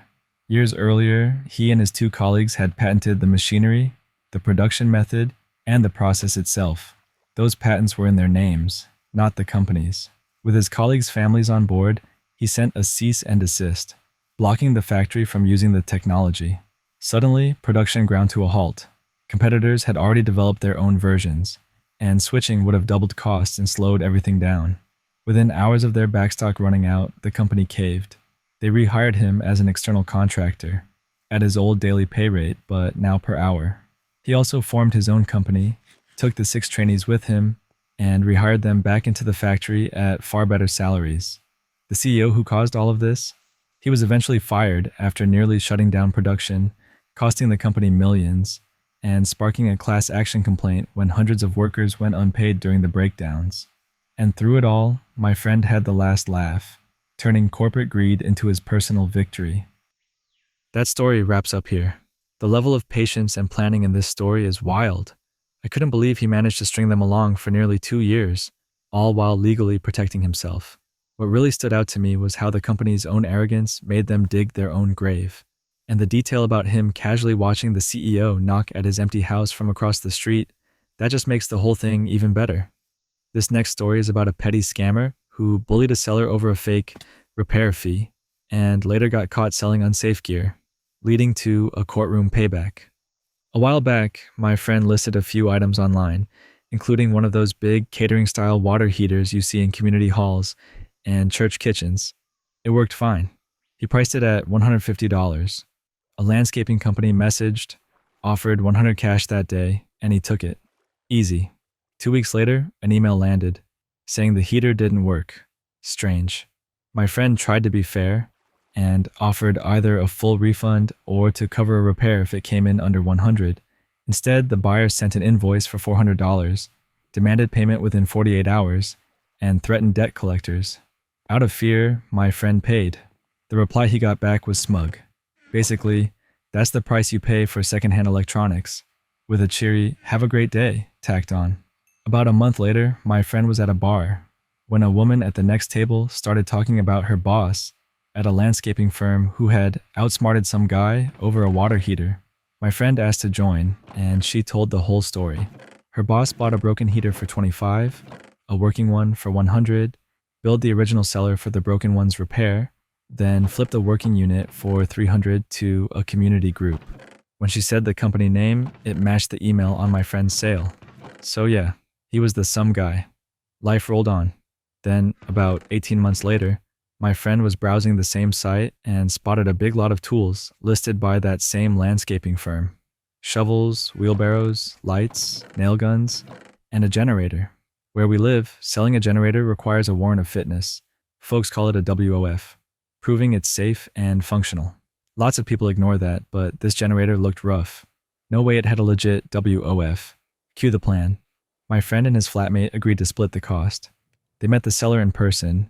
Years earlier, he and his 2 colleagues had patented the machinery, the production method, and the process itself. Those patents were in their names, not the company's. With his colleagues' families on board, he sent a cease and desist, blocking the factory from using the technology. Suddenly, production ground to a halt. Competitors had already developed their own versions, and switching would have doubled costs and slowed everything down. Within hours of their backstock running out, the company caved. They rehired him as an external contractor, at his old daily pay rate, but now per hour. He also formed his own company, took the 6 trainees with him, and rehired them back into the factory at far better salaries. The CEO who caused all of this? He was eventually fired after nearly shutting down production, costing the company millions, and sparking a class action complaint when hundreds of workers went unpaid during the breakdowns. And through it all, my friend had the last laugh, turning corporate greed into his personal victory. That story wraps up here. The level of patience and planning in this story is wild. I couldn't believe he managed to string them along for nearly 2 years, all while legally protecting himself. What really stood out to me was how the company's own arrogance made them dig their own grave. And the detail about him casually watching the CEO knock at his empty house from across the street, that just makes the whole thing even better. This next story is about a petty scammer who bullied a seller over a fake repair fee and later got caught selling unsafe gear, leading to a courtroom payback. A while back, my friend listed a few items online, including one of those big catering-style water heaters you see in community halls and church kitchens. It worked fine. He priced it at $150. A landscaping company messaged, offered $100 cash that day, and he took it. Easy. 2 weeks later, an email landed, saying the heater didn't work. Strange. My friend tried to be fair, and offered either a full refund or to cover a repair if it came in under $100. Instead, the buyer sent an invoice for $400, demanded payment within 48 hours, and threatened debt collectors. Out of fear, my friend paid. The reply he got back was smug. Basically, that's the price you pay for secondhand electronics, with a cheery, "Have a great day," tacked on. About a month later, my friend was at a bar, when a woman at the next table started talking about her boss at a landscaping firm who had outsmarted some guy over a water heater. My friend asked to join, and she told the whole story. Her boss bought a broken heater for $25, a working one for $100, billed the original seller for the broken one's repair, then flipped the working unit for $300 to a community group. When she said the company name, it matched the email on my friend's sale. So yeah, he was the some guy. Life rolled on. Then, about 18 months later, my friend was browsing the same site and spotted a big lot of tools listed by that same landscaping firm. Shovels, wheelbarrows, lights, nail guns, and a generator. Where we live, selling a generator requires a warrant of fitness. Folks call it a WOF, proving it's safe and functional. Lots of people ignore that, but this generator looked rough. No way it had a legit WOF. Cue the plan. My friend and his flatmate agreed to split the cost. They met the seller in person,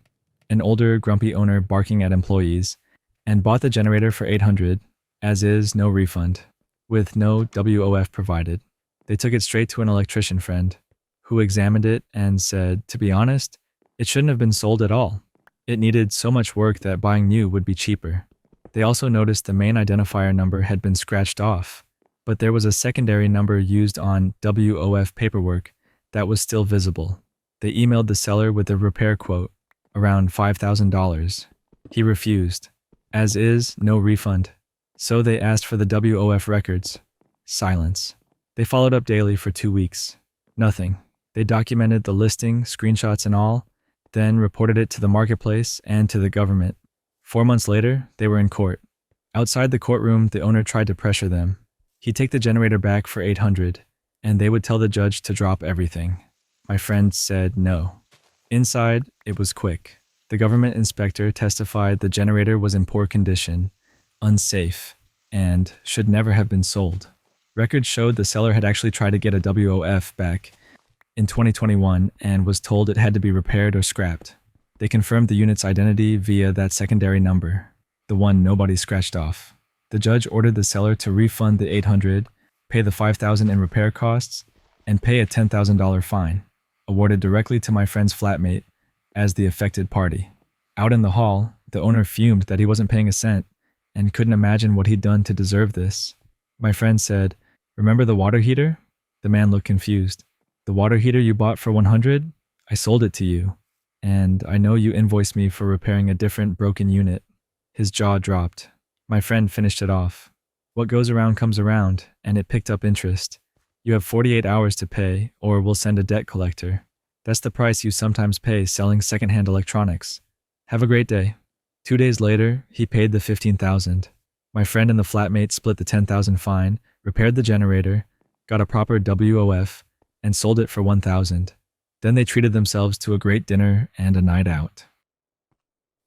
an older, grumpy owner barking at employees, and bought the generator for $800, as is, no refund, with no WOF provided. They took it straight to an electrician friend, who examined it and said, to be honest, it shouldn't have been sold at all. It needed so much work that buying new would be cheaper. They also noticed the main identifier number had been scratched off, but there was a secondary number used on WOF paperwork that was still visible. They emailed the seller with a repair quote, around $5,000. He refused. As is, no refund. So they asked for the WOF records. Silence. They followed up daily for 2 weeks. Nothing. They documented the listing, screenshots and all, then reported it to the marketplace and to the government. 4 months later, they were in court. Outside the courtroom, the owner tried to pressure them. He'd take the generator back for $800, and they would tell the judge to drop everything. My friend said no. Inside, it was quick. The government inspector testified the generator was in poor condition, unsafe, and should never have been sold. Records showed the seller had actually tried to get a WOF back in 2021 and was told it had to be repaired or scrapped. They confirmed the unit's identity via that secondary number, the one nobody scratched off. The judge ordered the seller to refund the $800, pay the $5,000 in repair costs, and pay a $10,000 fine, awarded directly to my friend's flatmate as the affected party. Out in the hall, the owner fumed that he wasn't paying a cent and couldn't imagine what he'd done to deserve this. My friend said, "Remember the water heater?" The man looked confused. "The water heater you bought for $100? I sold it to you. And I know you invoiced me for repairing a different broken unit." His jaw dropped. My friend finished it off. "What goes around comes around," and it picked up interest. "You have 48 hours to pay, or we'll send a debt collector. That's the price you sometimes pay selling secondhand electronics. Have a great day." 2 days later, he paid the $15,000. My friend and the flatmate split the $10,000 fine, repaired the generator, got a proper WOF, and sold it for $1,000. Then they treated themselves to a great dinner and a night out.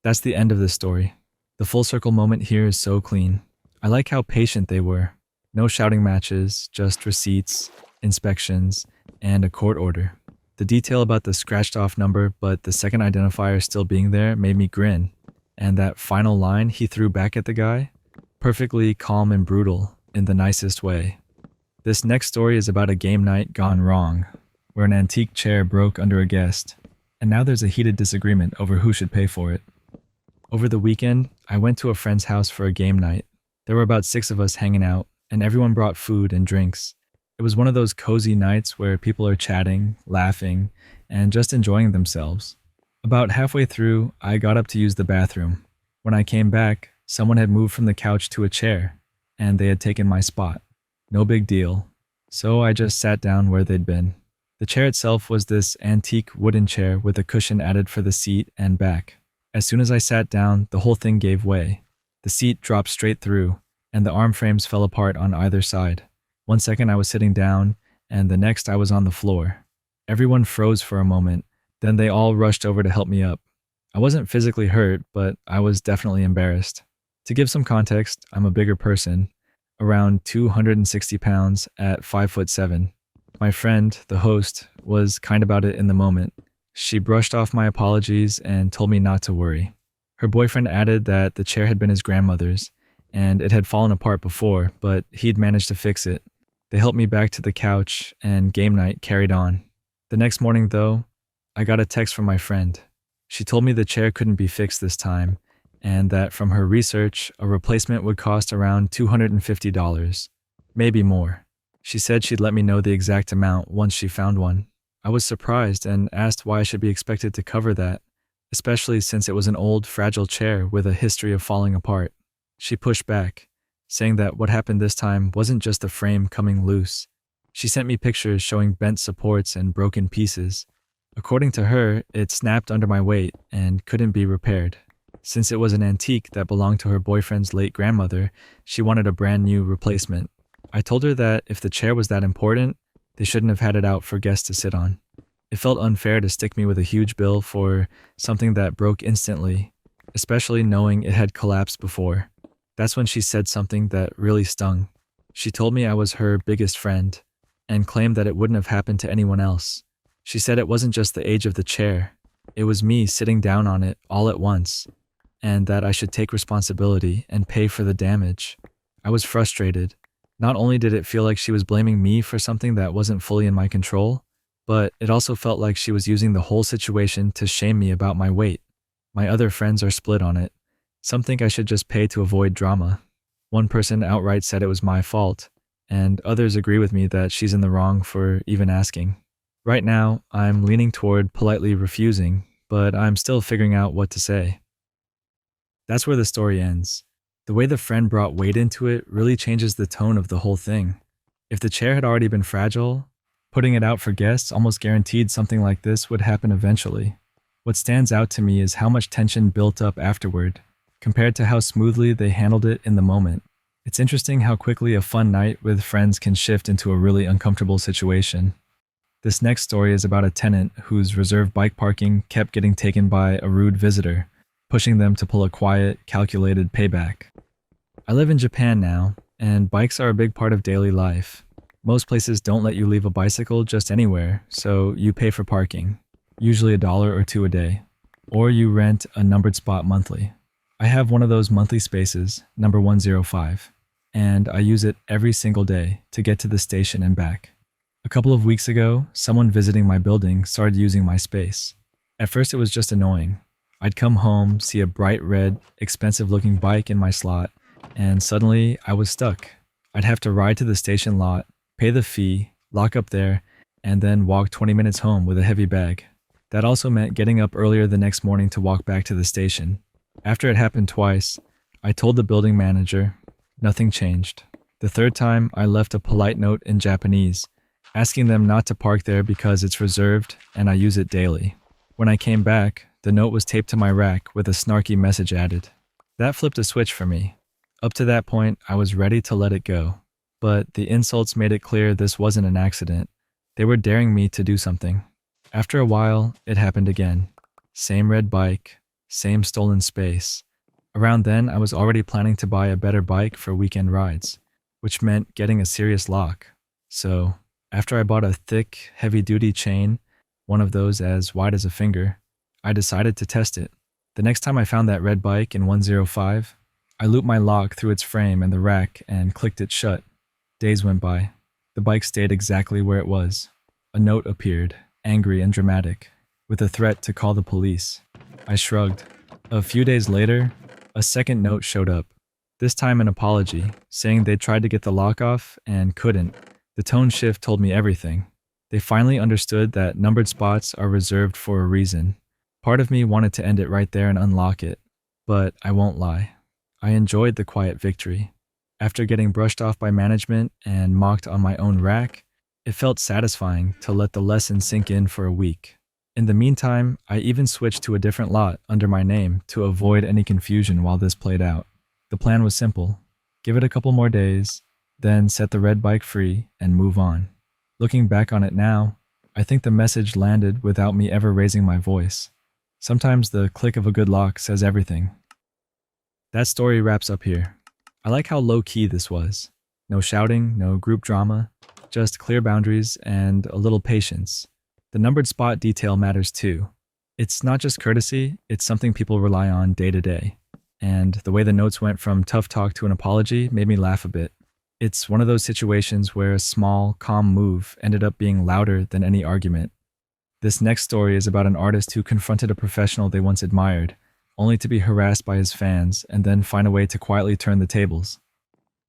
That's the end of this story. The full circle moment here is so clean. I like how patient they were. No shouting matches, just receipts, inspections, and a court order. The detail about the scratched off number but the second identifier still being there made me grin. And that final line he threw back at the guy? Perfectly calm and brutal, in the nicest way. This next story is about a game night gone wrong, where an antique chair broke under a guest, and now there's a heated disagreement over who should pay for it. Over the weekend, I went to a friend's house for a game night. There were about 6 of us hanging out, and everyone brought food and drinks. It was one of those cozy nights where people are chatting, laughing, and just enjoying themselves. About halfway through, I got up to use the bathroom. When I came back, someone had moved from the couch to a chair, and they had taken my spot. No big deal. So I just sat down where they'd been. The chair itself was this antique wooden chair with a cushion added for the seat and back. As soon as I sat down, the whole thing gave way. The seat dropped straight through, and the arm frames fell apart on either side. 1 second I was sitting down, and the next I was on the floor. Everyone froze for a moment, then they all rushed over to help me up. I wasn't physically hurt, but I was definitely embarrassed. To give some context, I'm a bigger person, around 260 pounds at 5'7". My friend, the host, was kind about it in the moment. She brushed off my apologies and told me not to worry. Her boyfriend added that the chair had been his grandmother's, and it had fallen apart before, but he'd managed to fix it. They helped me back to the couch, and game night carried on. The next morning, though, I got a text from my friend. She told me the chair couldn't be fixed this time, and that from her research, a replacement would cost around $250, maybe more. She said she'd let me know the exact amount once she found one. I was surprised and asked why I should be expected to cover that, especially since it was an old, fragile chair with a history of falling apart. She pushed back, saying that what happened this time wasn't just the frame coming loose. She sent me pictures showing bent supports and broken pieces. According to her, it snapped under my weight and couldn't be repaired. Since it was an antique that belonged to her boyfriend's late grandmother, she wanted a brand new replacement. I told her that if the chair was that important, they shouldn't have had it out for guests to sit on. It felt unfair to stick me with a huge bill for something that broke instantly, especially knowing it had collapsed before. That's when she said something that really stung. She told me I was her biggest friend and claimed that it wouldn't have happened to anyone else. She said it wasn't just the age of the chair, it was me sitting down on it all at once, and that I should take responsibility and pay for the damage. I was frustrated. Not only did it feel like she was blaming me for something that wasn't fully in my control, but it also felt like she was using the whole situation to shame me about my weight. My other friends are split on it. Some think I should just pay to avoid drama. One person outright said it was my fault, and others agree with me that she's in the wrong for even asking. Right now, I'm leaning toward politely refusing, but I'm still figuring out what to say. That's where the story ends. The way the friend brought weight into it really changes the tone of the whole thing. If the chair had already been fragile, putting it out for guests almost guaranteed something like this would happen eventually. What stands out to me is how much tension built up afterward, compared to how smoothly they handled it in the moment. It's interesting how quickly a fun night with friends can shift into a really uncomfortable situation. This next story is about a tenant whose reserved bike parking kept getting taken by a rude visitor, pushing them to pull a quiet, calculated payback. I live in Japan now, and bikes are a big part of daily life. Most places don't let you leave a bicycle just anywhere, so you pay for parking, usually $1 or $2 a day, or you rent a numbered spot monthly. I have one of those monthly spaces, number 105, and I use it every single day to get to the station and back. A couple of weeks ago, someone visiting my building started using my space. At first it was just annoying. I'd come home, see a bright red, expensive-looking bike in my slot, and suddenly I was stuck. I'd have to ride to the station lot, pay the fee, lock up there, and then walk 20 minutes home with a heavy bag. That also meant getting up earlier the next morning to walk back to the station. After it happened twice, I told the building manager. Nothing changed. The third time, I left a polite note in Japanese, asking them not to park there because it's reserved and I use it daily. When I came back, the note was taped to my rack with a snarky message added. That flipped a switch for me. Up to that point, I was ready to let it go. But the insults made it clear this wasn't an accident. They were daring me to do something. After a while, it happened again. Same red bike, same stolen space. Around then, I was already planning to buy a better bike for weekend rides, which meant getting a serious lock. So, after I bought a thick, heavy-duty chain, one of those as wide as a finger, I decided to test it. The next time I found that red bike in 105, I looped my lock through its frame and the rack and clicked it shut. Days went by. The bike stayed exactly where it was. A note appeared, angry and dramatic, with a threat to call the police. I shrugged. A few days later, a second note showed up. This time an apology, saying they'd tried to get the lock off and couldn't. The tone shift told me everything. They finally understood that numbered spots are reserved for a reason. Part of me wanted to end it right there and unlock it, but I won't lie. I enjoyed the quiet victory. After getting brushed off by management and mocked on my own rack, it felt satisfying to let the lesson sink in for a week. In the meantime, I even switched to a different lot under my name to avoid any confusion while this played out. The plan was simple. Give it a couple more days, then set the red bike free and move on. Looking back on it now, I think the message landed without me ever raising my voice. Sometimes the click of a good lock says everything. That story wraps up here. I like how low-key this was. No shouting, no group drama, just clear boundaries and a little patience. The numbered spot detail matters too. It's not just courtesy, it's something people rely on day to day. And the way the notes went from tough talk to an apology made me laugh a bit. It's one of those situations where a small, calm move ended up being louder than any argument. This next story is about an artist who confronted a professional they once admired, only to be harassed by his fans and then find a way to quietly turn the tables.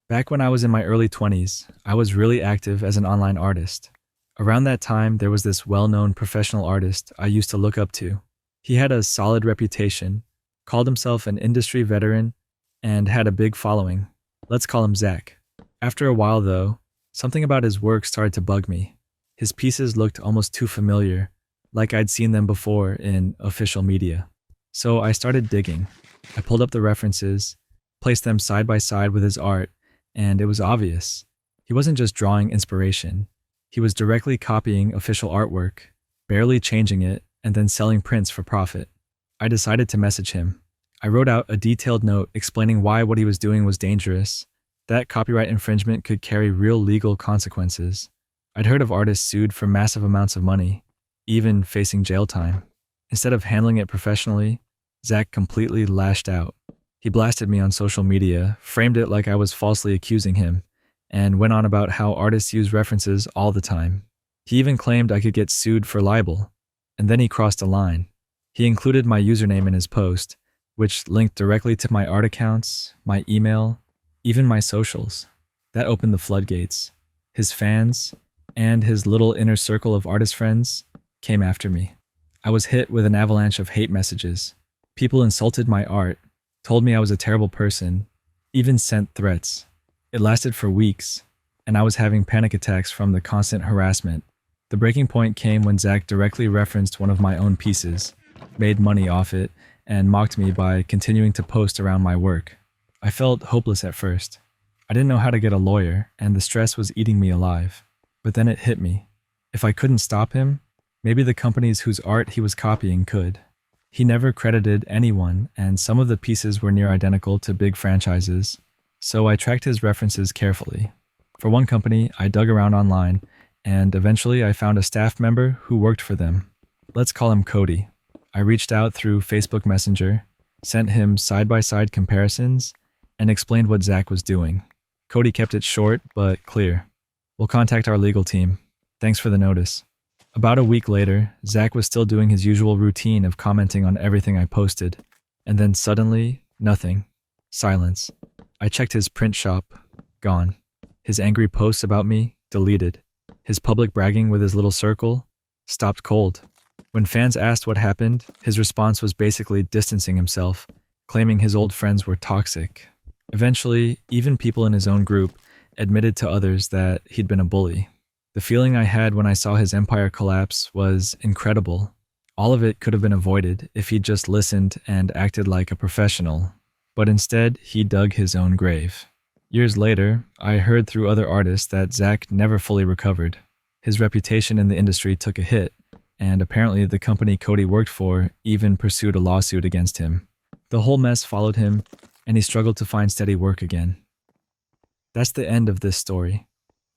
Back when I was in my early 20s, I was really active as an online artist. Around that time, there was this well-known professional artist I used to look up to. He had a solid reputation, called himself an industry veteran, and had a big following. Let's call him Zach. After a while, though, something about his work started to bug me. His pieces looked almost too familiar, like I'd seen them before in official media. So I started digging. I pulled up the references, placed them side by side with his art, and it was obvious. He wasn't just drawing inspiration. He was directly copying official artwork, barely changing it, and then selling prints for profit. I decided to message him. I wrote out a detailed note explaining why what he was doing was dangerous, that copyright infringement could carry real legal consequences. I'd heard of artists sued for massive amounts of money, even facing jail time. Instead of handling it professionally, Zach completely lashed out. He blasted me on social media, framed it like I was falsely accusing him, and went on about how artists use references all the time. He even claimed I could get sued for libel, and then he crossed a line. He included my username in his post, which linked directly to my art accounts, my email, even my socials. That opened the floodgates. His fans, and his little inner circle of artist friends, came after me. I was hit with an avalanche of hate messages. People insulted my art, told me I was a terrible person, even sent threats. It lasted for weeks, and I was having panic attacks from the constant harassment. The breaking point came when Zach directly referenced one of my own pieces, made money off it, and mocked me by continuing to post around my work. I felt hopeless at first. I didn't know how to get a lawyer, and the stress was eating me alive. But then it hit me. If I couldn't stop him, maybe the companies whose art he was copying could. He never credited anyone, and some of the pieces were near identical to big franchises, so I tracked his references carefully. For one company, I dug around online, and eventually I found a staff member who worked for them. Let's call him Cody. I reached out through Facebook Messenger, sent him side-by-side comparisons, and explained what Zach was doing. Cody kept it short but clear. We'll contact our legal team. Thanks for the notice. About a week later, Zach was still doing his usual routine of commenting on everything I posted. And then suddenly, nothing. Silence. I checked his print shop. Gone. His angry posts about me, deleted. His public bragging with his little circle, stopped cold. When fans asked what happened, his response was basically distancing himself, claiming his old friends were toxic. Eventually, even people in his own group admitted to others that he'd been a bully. The feeling I had when I saw his empire collapse was incredible. All of it could have been avoided if he'd just listened and acted like a professional. But instead, he dug his own grave. Years later, I heard through other artists that Zach never fully recovered. His reputation in the industry took a hit, and apparently the company Cody worked for even pursued a lawsuit against him. The whole mess followed him, and he struggled to find steady work again. That's the end of this story.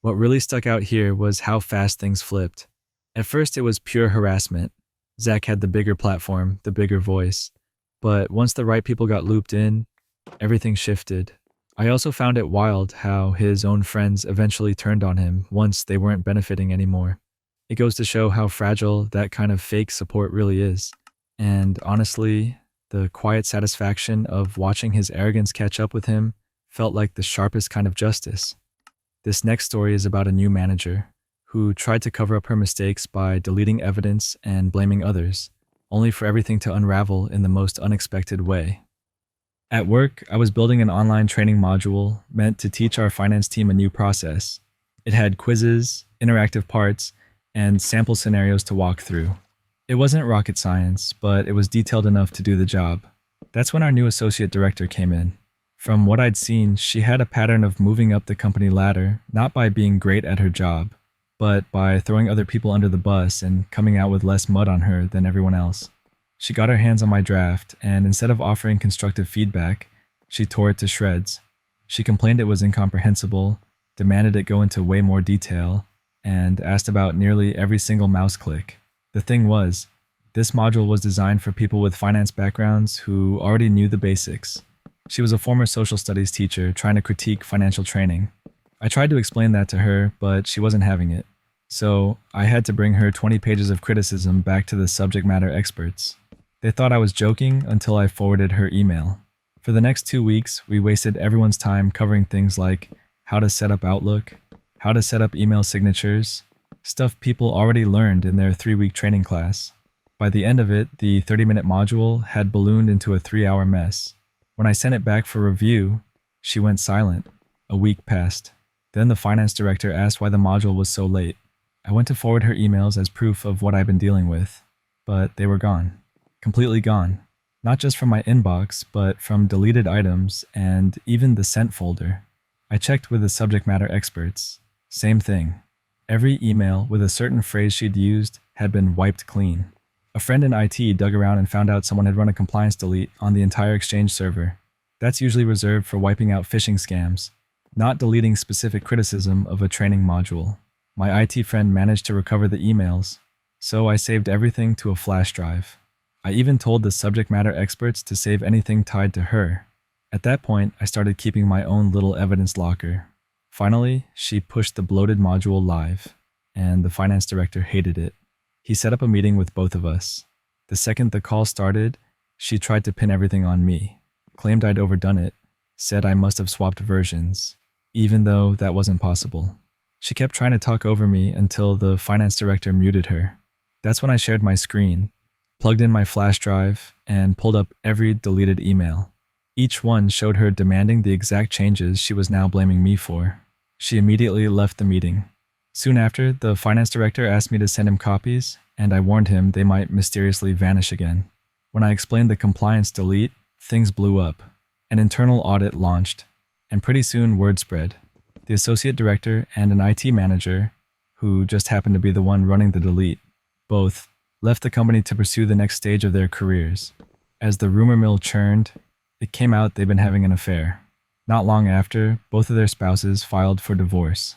What really stuck out here was how fast things flipped. At first, it was pure harassment. Zach had the bigger platform, the bigger voice. But once the right people got looped in, everything shifted. I also found it wild how his own friends eventually turned on him once they weren't benefiting anymore. It goes to show how fragile that kind of fake support really is. And honestly, the quiet satisfaction of watching his arrogance catch up with him felt like the sharpest kind of justice. This next story is about a new manager who tried to cover up her mistakes by deleting evidence and blaming others, only for everything to unravel in the most unexpected way. At work, I was building an online training module meant to teach our finance team a new process. It had quizzes, interactive parts, and sample scenarios to walk through. It wasn't rocket science, but it was detailed enough to do the job. That's when our new associate director came in. From what I'd seen, she had a pattern of moving up the company ladder, not by being great at her job, but by throwing other people under the bus and coming out with less mud on her than everyone else. She got her hands on my draft, and instead of offering constructive feedback, she tore it to shreds. She complained it was incomprehensible, demanded it go into way more detail, and asked about nearly every single mouse click. The thing was, this module was designed for people with finance backgrounds who already knew the basics. She was a former social studies teacher trying to critique financial training. I tried to explain that to her, but she wasn't having it. So I had to bring her 20 pages of criticism back to the subject matter experts. They thought I was joking until I forwarded her email. For the next 2 weeks, we wasted everyone's time covering things like how to set up Outlook, how to set up email signatures, stuff people already learned in their 3-week training class. By the end of it, the 30-minute module had ballooned into a 3-hour mess. When I sent it back for review, she went silent. A week passed. Then the finance director asked why the module was so late. I went to forward her emails as proof of what I've been dealing with, but they were gone. Completely gone. Not just from my inbox, but from deleted items and even the sent folder. I checked with the subject matter experts. Same thing. Every email with a certain phrase she'd used had been wiped clean. A friend in IT dug around and found out someone had run a compliance delete on the entire Exchange server. That's usually reserved for wiping out phishing scams, not deleting specific criticism of a training module. My IT friend managed to recover the emails, so I saved everything to a flash drive. I even told the subject matter experts to save anything tied to her. At that point, I started keeping my own little evidence locker. Finally, she pushed the bloated module live, and the finance director hated it. He set up a meeting with both of us. The second the call started, she tried to pin everything on me, claimed I'd overdone it, said I must have swapped versions, even though that wasn't possible. She kept trying to talk over me until the finance director muted her. That's when I shared my screen, plugged in my flash drive, and pulled up every deleted email. Each one showed her demanding the exact changes she was now blaming me for. She immediately left the meeting. Soon after, the finance director asked me to send him copies, and I warned him they might mysteriously vanish again. When I explained the compliance delete, things blew up. An internal audit launched, and pretty soon word spread. The associate director and an IT manager, who just happened to be the one running the delete, both left the company to pursue the next stage of their careers. As the rumor mill churned, it came out they'd been having an affair. Not long after, both of their spouses filed for divorce.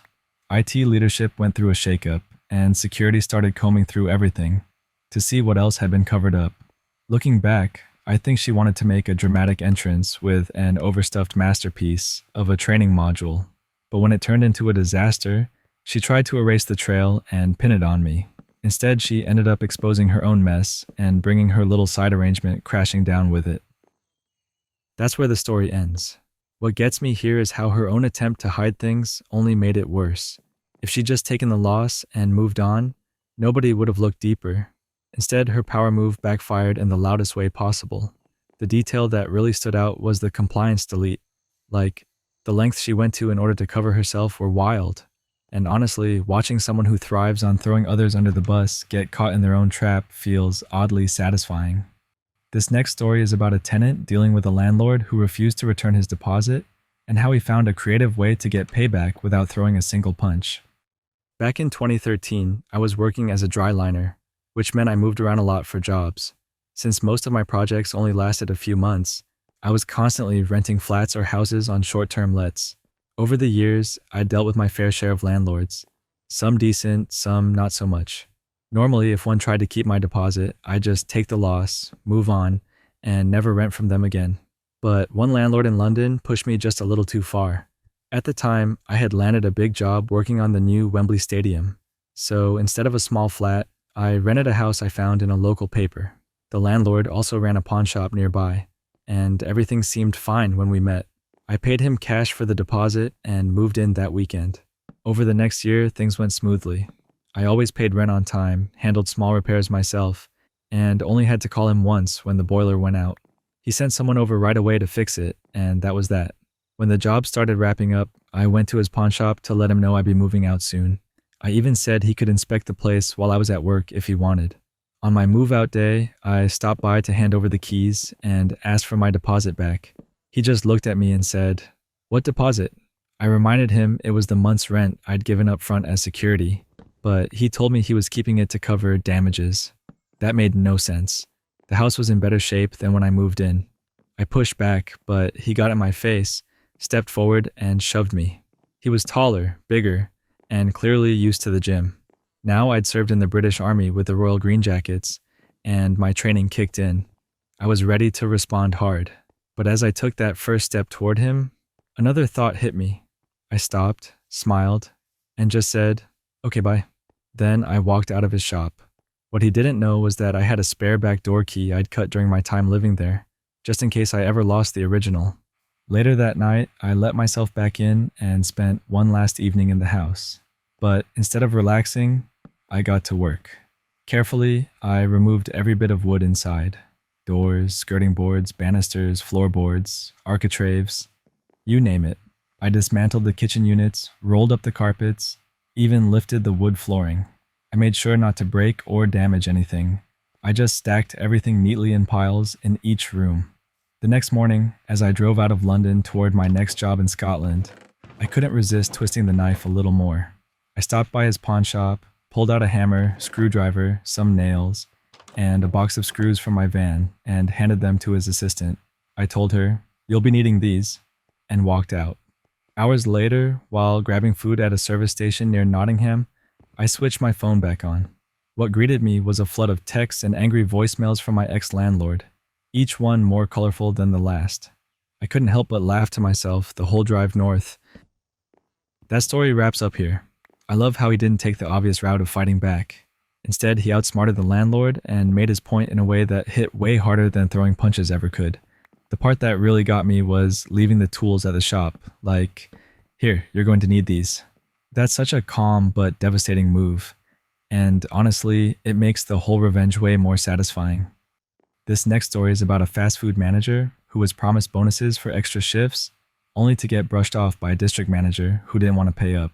IT leadership went through a shakeup, and security started combing through everything to see what else had been covered up. Looking back, I think she wanted to make a dramatic entrance with an overstuffed masterpiece of a training module, but when it turned into a disaster, she tried to erase the trail and pin it on me. Instead, she ended up exposing her own mess and bringing her little side arrangement crashing down with it. That's where the story ends. What gets me here is how her own attempt to hide things only made it worse. If she'd just taken the loss and moved on, nobody would have looked deeper. Instead, her power move backfired in the loudest way possible. The detail that really stood out was the compliance delete. Like, the lengths she went to in order to cover herself were wild. And honestly, watching someone who thrives on throwing others under the bus get caught in their own trap feels oddly satisfying. This next story is about a tenant dealing with a landlord who refused to return his deposit and how he found a creative way to get payback without throwing a single punch. Back in 2013, I was working as a dry liner, which meant I moved around a lot for jobs. Since most of my projects only lasted a few months, I was constantly renting flats or houses on short-term lets. Over the years, I dealt with my fair share of landlords, some decent, some not so much. Normally, if one tried to keep my deposit, I'd just take the loss, move on, and never rent from them again. But one landlord in London pushed me just a little too far. At the time, I had landed a big job working on the new Wembley Stadium. So instead of a small flat, I rented a house I found in a local paper. The landlord also ran a pawn shop nearby, and everything seemed fine when we met. I paid him cash for the deposit and moved in that weekend. Over the next year, things went smoothly. I always paid rent on time, handled small repairs myself, and only had to call him once when the boiler went out. He sent someone over right away to fix it, and that was that. When the job started wrapping up, I went to his pawn shop to let him know I'd be moving out soon. I even said he could inspect the place while I was at work if he wanted. On my move-out day, I stopped by to hand over the keys and asked for my deposit back. He just looked at me and said, "What deposit?" I reminded him it was the month's rent I'd given up front as security, but he told me he was keeping it to cover damages. That made no sense. The house was in better shape than when I moved in. I pushed back, but he got in my face, stepped forward, and shoved me. He was taller, bigger, and clearly used to the gym. Now I'd served in the British Army with the Royal Green Jackets, and my training kicked in. I was ready to respond hard. But as I took that first step toward him, another thought hit me. I stopped, smiled, and just said, "Okay, bye." Then I walked out of his shop. What he didn't know was that I had a spare back door key I'd cut during my time living there, just in case I ever lost the original. Later that night, I let myself back in and spent one last evening in the house. But instead of relaxing, I got to work. Carefully, I removed every bit of wood inside. Doors, skirting boards, banisters, floorboards, architraves, you name it. I dismantled the kitchen units, rolled up the carpets, even lifted the wood flooring. I made sure not to break or damage anything. I just stacked everything neatly in piles in each room. The next morning, as I drove out of London toward my next job in Scotland, I couldn't resist twisting the knife a little more. I stopped by his pawn shop, pulled out a hammer, screwdriver, some nails, and a box of screws from my van, and handed them to his assistant. I told her, "You'll be needing these," and walked out. Hours later, while grabbing food at a service station near Nottingham, I switched my phone back on. What greeted me was a flood of texts and angry voicemails from my ex-landlord, each one more colorful than the last. I couldn't help but laugh to myself the whole drive north. That story wraps up here. I love how he didn't take the obvious route of fighting back. Instead, he outsmarted the landlord and made his point in a way that hit way harder than throwing punches ever could. The part that really got me was leaving the tools at the shop, like, here, you're going to need these. That's such a calm but devastating move, and honestly, it makes the whole revenge way more satisfying. This next story is about a fast food manager who was promised bonuses for extra shifts, only to get brushed off by a district manager who didn't want to pay up.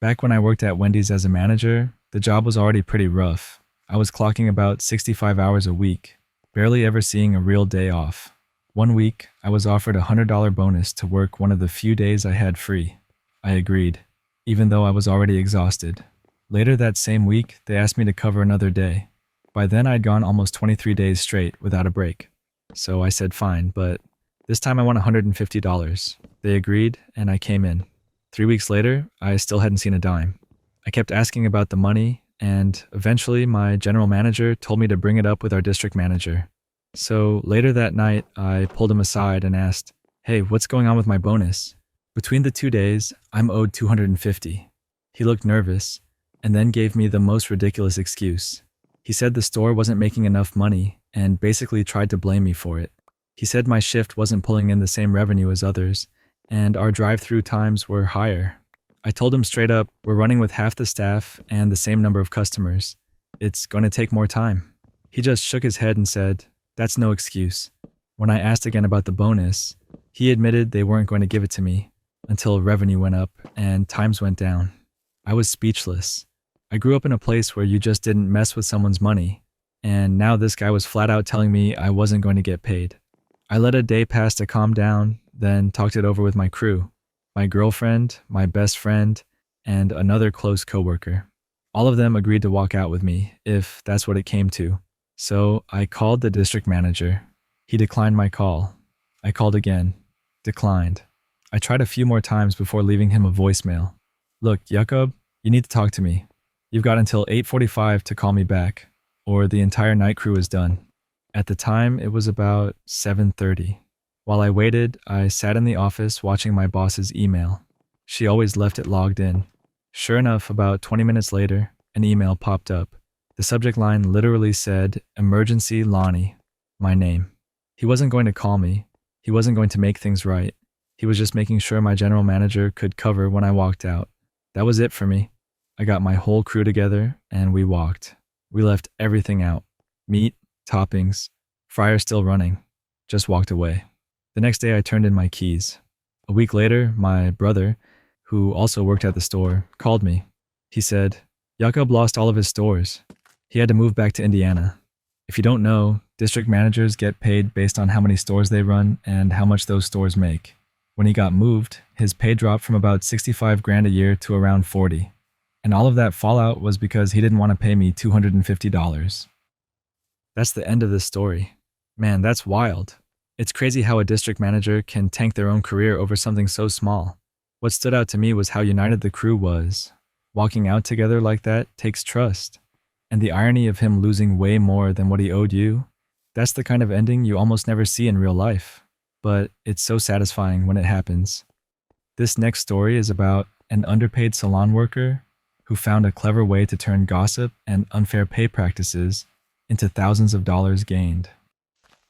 Back when I worked at Wendy's as a manager, the job was already pretty rough. I was clocking about 65 hours a week, barely ever seeing a real day off. One week, I was offered a $100 bonus to work one of the few days I had free. I agreed, even though I was already exhausted. Later that same week, they asked me to cover another day. By then, I'd gone almost 23 days straight without a break. So I said fine, but this time I want $150. They agreed, and I came in. 3 weeks later, I still hadn't seen a dime. I kept asking about the money, and eventually my general manager told me to bring it up with our district manager. So later that night, I pulled him aside and asked, "Hey, what's going on with my bonus?" Between the 2 days, I'm owed $250. He looked nervous, and then gave me the most ridiculous excuse. He said the store wasn't making enough money, and basically tried to blame me for it. He said my shift wasn't pulling in the same revenue as others, and our drive-through times were higher. I told him straight up, we're running with half the staff and the same number of customers. It's going to take more time. He just shook his head and said, "That's no excuse." When I asked again about the bonus, he admitted they weren't going to give it to me until revenue went up and times went down. I was speechless. I grew up in a place where you just didn't mess with someone's money, and now this guy was flat out telling me I wasn't going to get paid. I let a day pass to calm down, then talked it over with my crew, my girlfriend, my best friend, and another close coworker. All of them agreed to walk out with me, if that's what it came to. So I called the district manager. He declined my call. I called again. Declined. I tried a few more times before leaving him a voicemail. "Look, Jakob, you need to talk to me. You've got until 8:45 to call me back, or the entire night crew is done." At the time, it was about 7:30. While I waited, I sat in the office watching my boss's email. She always left it logged in. Sure enough, about 20 minutes later, an email popped up. The subject line literally said, "Emergency Lonnie," my name. He wasn't going to call me. He wasn't going to make things right. He was just making sure my general manager could cover when I walked out. That was it for me. I got my whole crew together, and we walked. We left everything out. Meat, toppings, fryer still running. Just walked away. The next day I turned in my keys. A week later, my brother, who also worked at the store, called me. He said, "Jakob lost all of his stores. He had to move back to Indiana." If you don't know, district managers get paid based on how many stores they run and how much those stores make. When he got moved, his pay dropped from about 65 grand a year to around 40. And all of that fallout was because he didn't want to pay me $250. That's the end of this story. Man, that's wild. It's crazy how a district manager can tank their own career over something so small. What stood out to me was how united the crew was. Walking out together like that takes trust. And the irony of him losing way more than what he owed you, that's the kind of ending you almost never see in real life. But it's so satisfying when it happens. This next story is about an underpaid salon worker who found a clever way to turn gossip and unfair pay practices into thousands of dollars gained.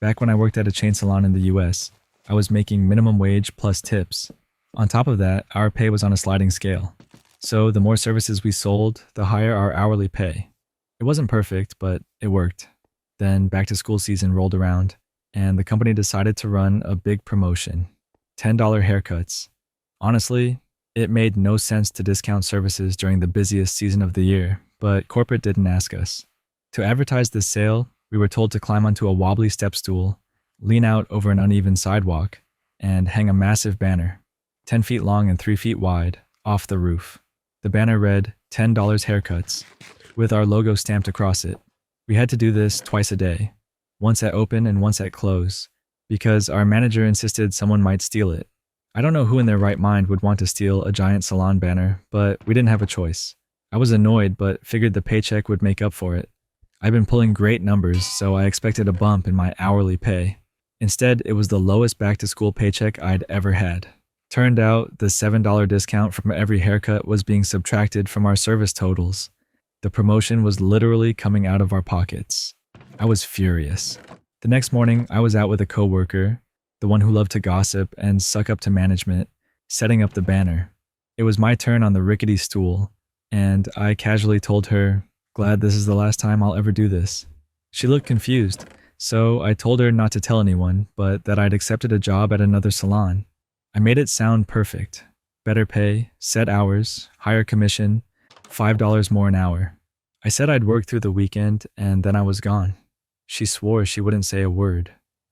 Back when I worked at a chain salon in the US, I was making minimum wage plus tips. On top of that, our pay was on a sliding scale. So the more services we sold, the higher our hourly pay. It wasn't perfect, but it worked. Then back to school season rolled around, and the company decided to run a big promotion. $10 haircuts. Honestly, it made no sense to discount services during the busiest season of the year, but corporate didn't ask us. To advertise this sale, we were told to climb onto a wobbly step stool, lean out over an uneven sidewalk, and hang a massive banner, 10 feet long and 3 feet wide, off the roof. The banner read, $10 haircuts, with our logo stamped across it. We had to do this twice a day, once at open and once at close, because our manager insisted someone might steal it. I don't know who in their right mind would want to steal a giant salon banner, but we didn't have a choice. I was annoyed, but figured the paycheck would make up for it. I'd been pulling great numbers, so I expected a bump in my hourly pay. Instead, it was the lowest back-to-school paycheck I'd ever had. Turned out, the $7 discount from every haircut was being subtracted from our service totals. The promotion was literally coming out of our pockets. I was furious. The next morning, I was out with a coworker, the one who loved to gossip and suck up to management, setting up the banner. It was my turn on the rickety stool, and I casually told her, "Glad this is the last time I'll ever do this." She looked confused, so I told her not to tell anyone, but that I'd accepted a job at another salon. I made it sound perfect. Better pay, set hours, higher commission, $5 more an hour. I said I'd work through the weekend, and then I was gone. She swore she wouldn't say a word,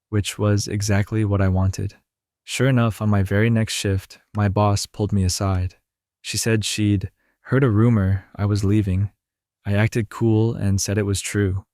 which was exactly what I wanted. Sure enough, on my very next shift, my boss pulled me aside. She said she'd heard a rumor I was leaving. I acted cool and said it was true,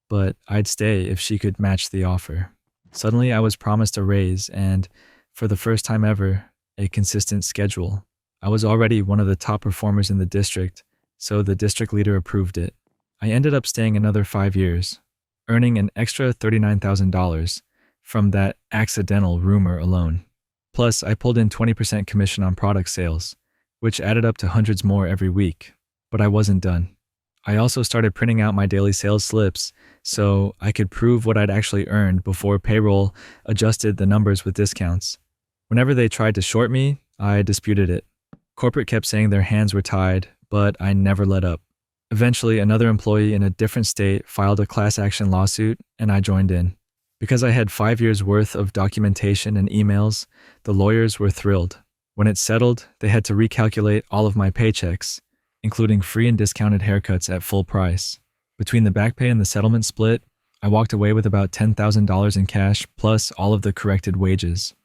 but I'd stay if she could match the offer. Suddenly, I was promised a raise and, for the first time ever, a consistent schedule. I was already one of the top performers in the district, so the district leader approved it. I ended up staying another 5 years, earning an extra $39,000 from that accidental rumor alone. Plus, I pulled in 20% commission on product sales, which added up to hundreds more every week. But I wasn't done. I also started printing out my daily sales slips so I could prove what I'd actually earned before payroll adjusted the numbers with discounts. Whenever they tried to short me, I disputed it. Corporate kept saying their hands were tied, but I never let up. Eventually, another employee in a different state filed a class action lawsuit, and I joined in. Because I had 5 years' worth of documentation and emails, the lawyers were thrilled. When it settled, they had to recalculate all of my paychecks, including free and discounted haircuts at full price. Between the back pay and the settlement split, I walked away with about $10,000 in cash plus all of the corrected wages.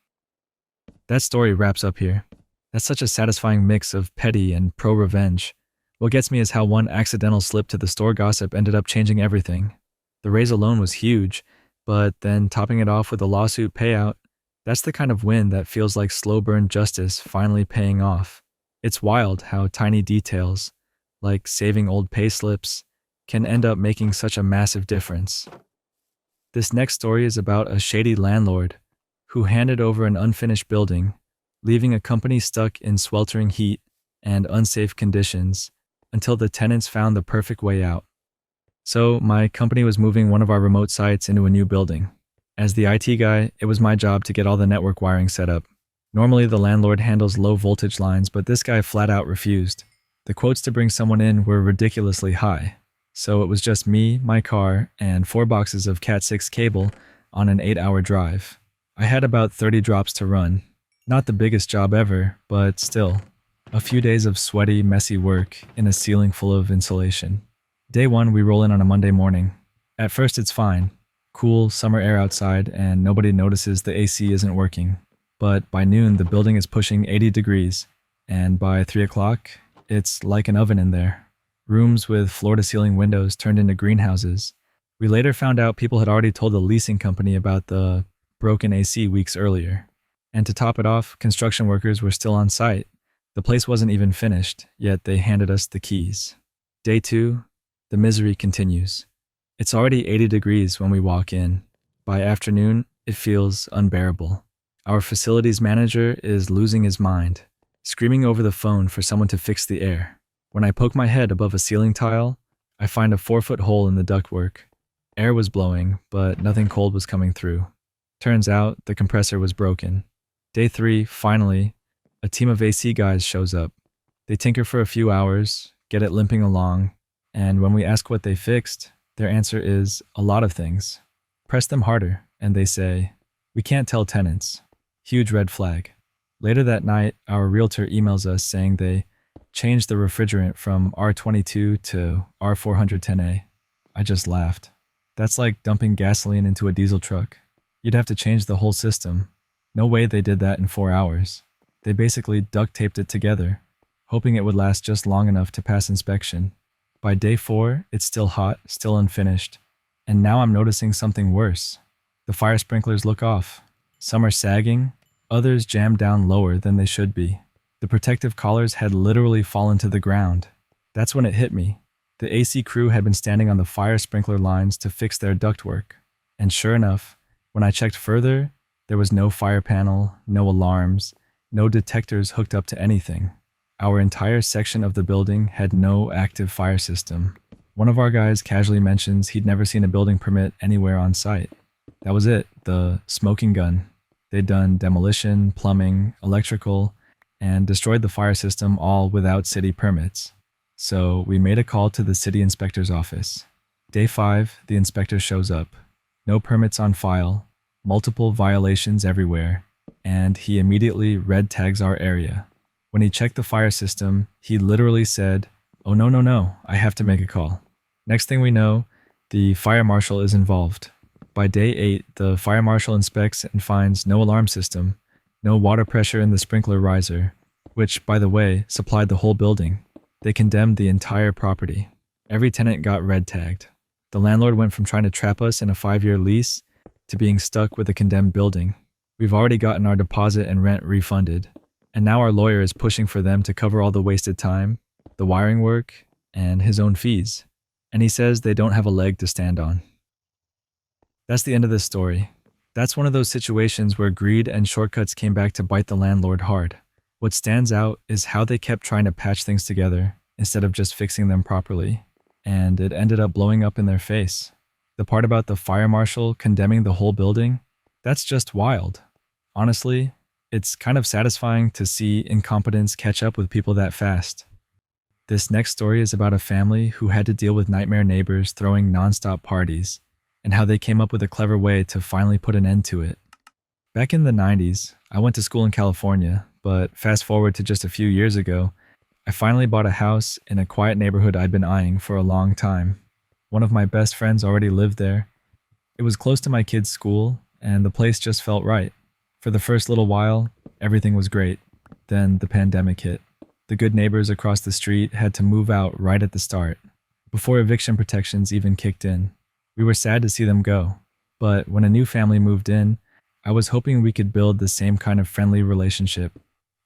That story wraps up here. That's such a satisfying mix of petty and pro-revenge. What gets me is how one accidental slip to the store gossip ended up changing everything. The raise alone was huge, but then topping it off with a lawsuit payout, that's the kind of win that feels like slow burn justice finally paying off. It's wild how tiny details, like saving old pay slips, can end up making such a massive difference. This next story is about a shady landlord who handed over an unfinished building, leaving a company stuck in sweltering heat and unsafe conditions until the tenants found the perfect way out. So my company was moving one of our remote sites into a new building. As the IT guy, it was my job to get all the network wiring set up. Normally the landlord handles low voltage lines, but this guy flat out refused. The quotes to bring someone in were ridiculously high. So it was just me, my car, and 4 boxes of Cat 6 cable on an 8-hour drive. I had about 30 drops to run. Not the biggest job ever, but still. A few days of sweaty, messy work in a ceiling full of insulation. Day 1, we roll in on a Monday morning. At first it's fine. Cool, summer air outside, and nobody notices the AC isn't working. But by noon, the building is pushing 80 degrees, and by 3 o'clock, it's like an oven in there. Rooms with floor-to-ceiling windows turned into greenhouses. We later found out people had already told the leasing company about the broken AC weeks earlier. And to top it off, construction workers were still on site. The place wasn't even finished, yet they handed us the keys. Day 2, the misery continues. It's already 80 degrees when we walk in. By afternoon, it feels unbearable. Our facilities manager is losing his mind, screaming over the phone for someone to fix the air. When I poke my head above a ceiling tile, I find a 4-foot hole in the ductwork. Air was blowing, but nothing cold was coming through. Turns out the compressor was broken. Day 3, finally, a team of AC guys shows up. They tinker for a few hours, get it limping along, and when we ask what they fixed, their answer is a lot of things. Press them harder, and they say, "We can't tell tenants." Huge red flag. Later that night, our realtor emails us saying they changed the refrigerant from R22 to R410A. I just laughed. That's like dumping gasoline into a diesel truck. You'd have to change the whole system. No way they did that in 4 hours. They basically duct taped it together, hoping it would last just long enough to pass inspection. By day 4, it's still hot, still unfinished. And now I'm noticing something worse. The fire sprinklers look off. Some are sagging, others jammed down lower than they should be. The protective collars had literally fallen to the ground. That's when it hit me. The AC crew had been standing on the fire sprinkler lines to fix their ductwork. And sure enough, when I checked further, there was no fire panel, no alarms, no detectors hooked up to anything. Our entire section of the building had no active fire system. One of our guys casually mentions he'd never seen a building permit anywhere on site. That was it, the smoking gun. They'd done demolition, plumbing, electrical, and destroyed the fire system all without city permits. So we made a call to the city inspector's office. Day 5, the inspector shows up. No permits on file, multiple violations everywhere, and he immediately red tags our area. When he checked the fire system, he literally said, "Oh no, I have to make a call." Next thing we know, the fire marshal is involved. By day 8, the fire marshal inspects and finds no alarm system, no water pressure in the sprinkler riser, which, by the way, supplied the whole building. They condemned the entire property. Every tenant got red tagged. The landlord went from trying to trap us in a 5-year lease to being stuck with a condemned building. We've already gotten our deposit and rent refunded, and now our lawyer is pushing for them to cover all the wasted time, the wiring work, and his own fees. And he says they don't have a leg to stand on. That's the end of this story. That's one of those situations where greed and shortcuts came back to bite the landlord hard. What stands out is how they kept trying to patch things together instead of just fixing them properly, and it ended up blowing up in their face. The part about the fire marshal condemning the whole building, that's just wild. Honestly, it's kind of satisfying to see incompetence catch up with people that fast. This next story is about a family who had to deal with nightmare neighbors throwing nonstop parties, and how they came up with a clever way to finally put an end to it. Back in the 90s, I went to school in California, but fast forward to just a few years ago, I finally bought a house in a quiet neighborhood I'd been eyeing for a long time. One of my best friends already lived there. It was close to my kids' school, and the place just felt right. For the first little while, everything was great. Then the pandemic hit. The good neighbors across the street had to move out right at the start, before eviction protections even kicked in. We were sad to see them go, but when a new family moved in, I was hoping we could build the same kind of friendly relationship.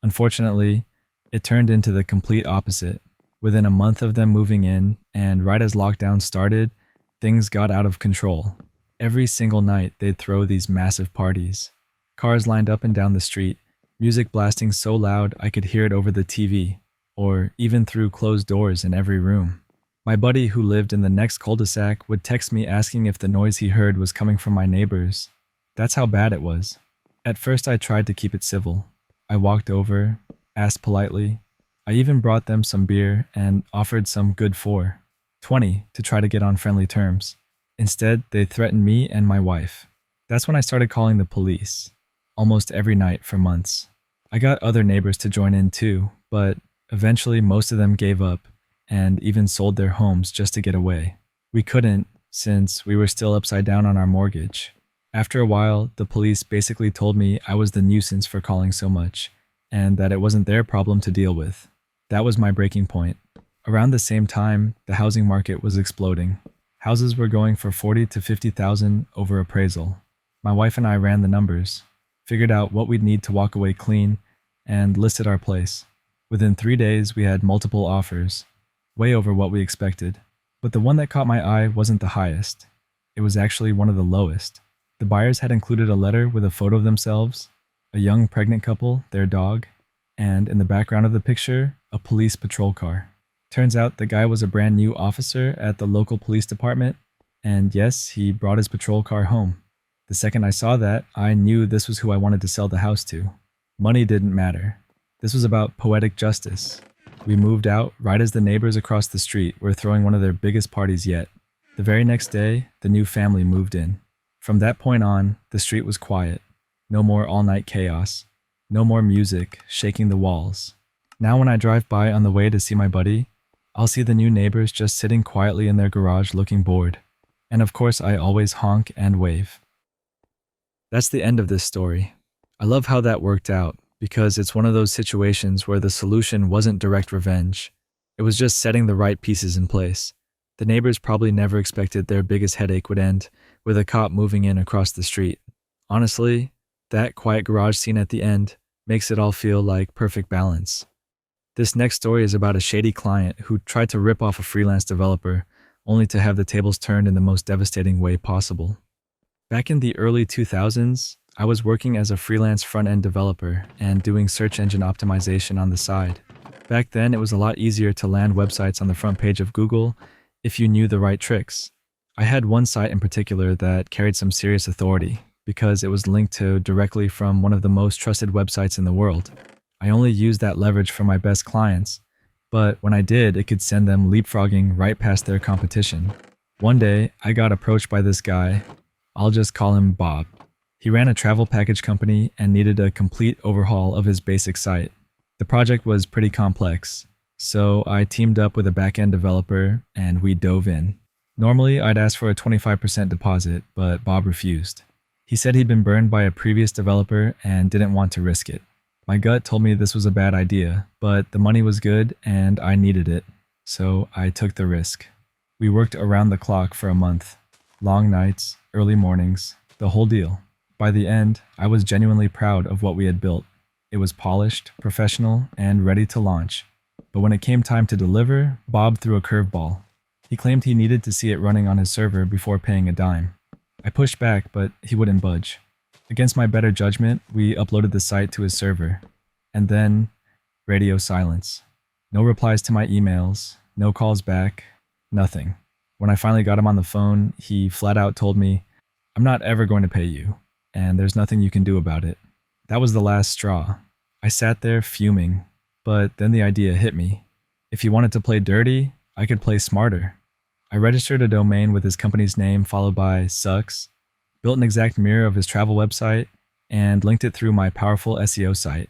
Unfortunately, it turned into the complete opposite. Within a month of them moving in, and right as lockdown started, things got out of control. Every single night, they'd throw these massive parties. Cars lined up and down the street, music blasting so loud I could hear it over the TV, or even through closed doors in every room. My buddy who lived in the next cul-de-sac would text me asking if the noise he heard was coming from my neighbors. That's how bad it was. At first I tried to keep it civil. I walked over, asked politely. I even brought them some beer and offered some good for $20 to try to get on friendly terms. Instead, they threatened me and my wife. That's when I started calling the police, almost every night for months. I got other neighbors to join in too, but eventually most of them gave up and even sold their homes just to get away. We couldn't, since we were still upside down on our mortgage. After a while, the police basically told me I was the nuisance for calling so much, and that it wasn't their problem to deal with. That was my breaking point. Around the same time, the housing market was exploding. Houses were going for $40,000 to $50,000 over appraisal. My wife and I ran the numbers, figured out what we'd need to walk away clean, and listed our place. Within 3 days, we had multiple offers, way over what we expected. But the one that caught my eye wasn't the highest. It was actually one of the lowest. The buyers had included a letter with a photo of themselves, a young pregnant couple, their dog, and in the background of the picture, a police patrol car. Turns out the guy was a brand new officer at the local police department, and yes, he brought his patrol car home. The second I saw that, I knew this was who I wanted to sell the house to. Money didn't matter. This was about poetic justice. We moved out right as the neighbors across the street were throwing one of their biggest parties yet. The very next day, the new family moved in. From that point on, the street was quiet. No more all-night chaos. No more music shaking the walls. Now when I drive by on the way to see my buddy, I'll see the new neighbors just sitting quietly in their garage looking bored. And of course, I always honk and wave. That's the end of this story. I love how that worked out, because it's one of those situations where the solution wasn't direct revenge. It was just setting the right pieces in place. The neighbors probably never expected their biggest headache would end with a cop moving in across the street. Honestly, that quiet garage scene at the end makes it all feel like perfect balance. This next story is about a shady client who tried to rip off a freelance developer, only to have the tables turned in the most devastating way possible. Back in the early 2000s, I was working as a freelance front-end developer and doing search engine optimization on the side. Back then, it was a lot easier to land websites on the front page of Google if you knew the right tricks. I had one site in particular that carried some serious authority because it was linked to directly from one of the most trusted websites in the world. I only used that leverage for my best clients, but when I did, it could send them leapfrogging right past their competition. One day, I got approached by this guy. I'll just call him Bob. He ran a travel package company and needed a complete overhaul of his basic site. The project was pretty complex, so I teamed up with a back-end developer and we dove in. Normally, I'd ask for a 25% deposit, but Bob refused. He said he'd been burned by a previous developer and didn't want to risk it. My gut told me this was a bad idea, but the money was good and I needed it, so I took the risk. We worked around the clock for a month. Long nights, early mornings, the whole deal. By the end, I was genuinely proud of what we had built. It was polished, professional, and ready to launch. But when it came time to deliver, Bob threw a curveball. He claimed he needed to see it running on his server before paying a dime. I pushed back, but he wouldn't budge. Against my better judgment, we uploaded the site to his server. And then, radio silence. No replies to my emails, no calls back, nothing. When I finally got him on the phone, he flat out told me, "I'm not ever going to pay you, and there's nothing you can do about it." That was the last straw. I sat there fuming, but then the idea hit me. If he wanted to play dirty, I could play smarter. I registered a domain with his company's name followed by sucks, built an exact mirror of his travel website, and linked it through my powerful SEO site.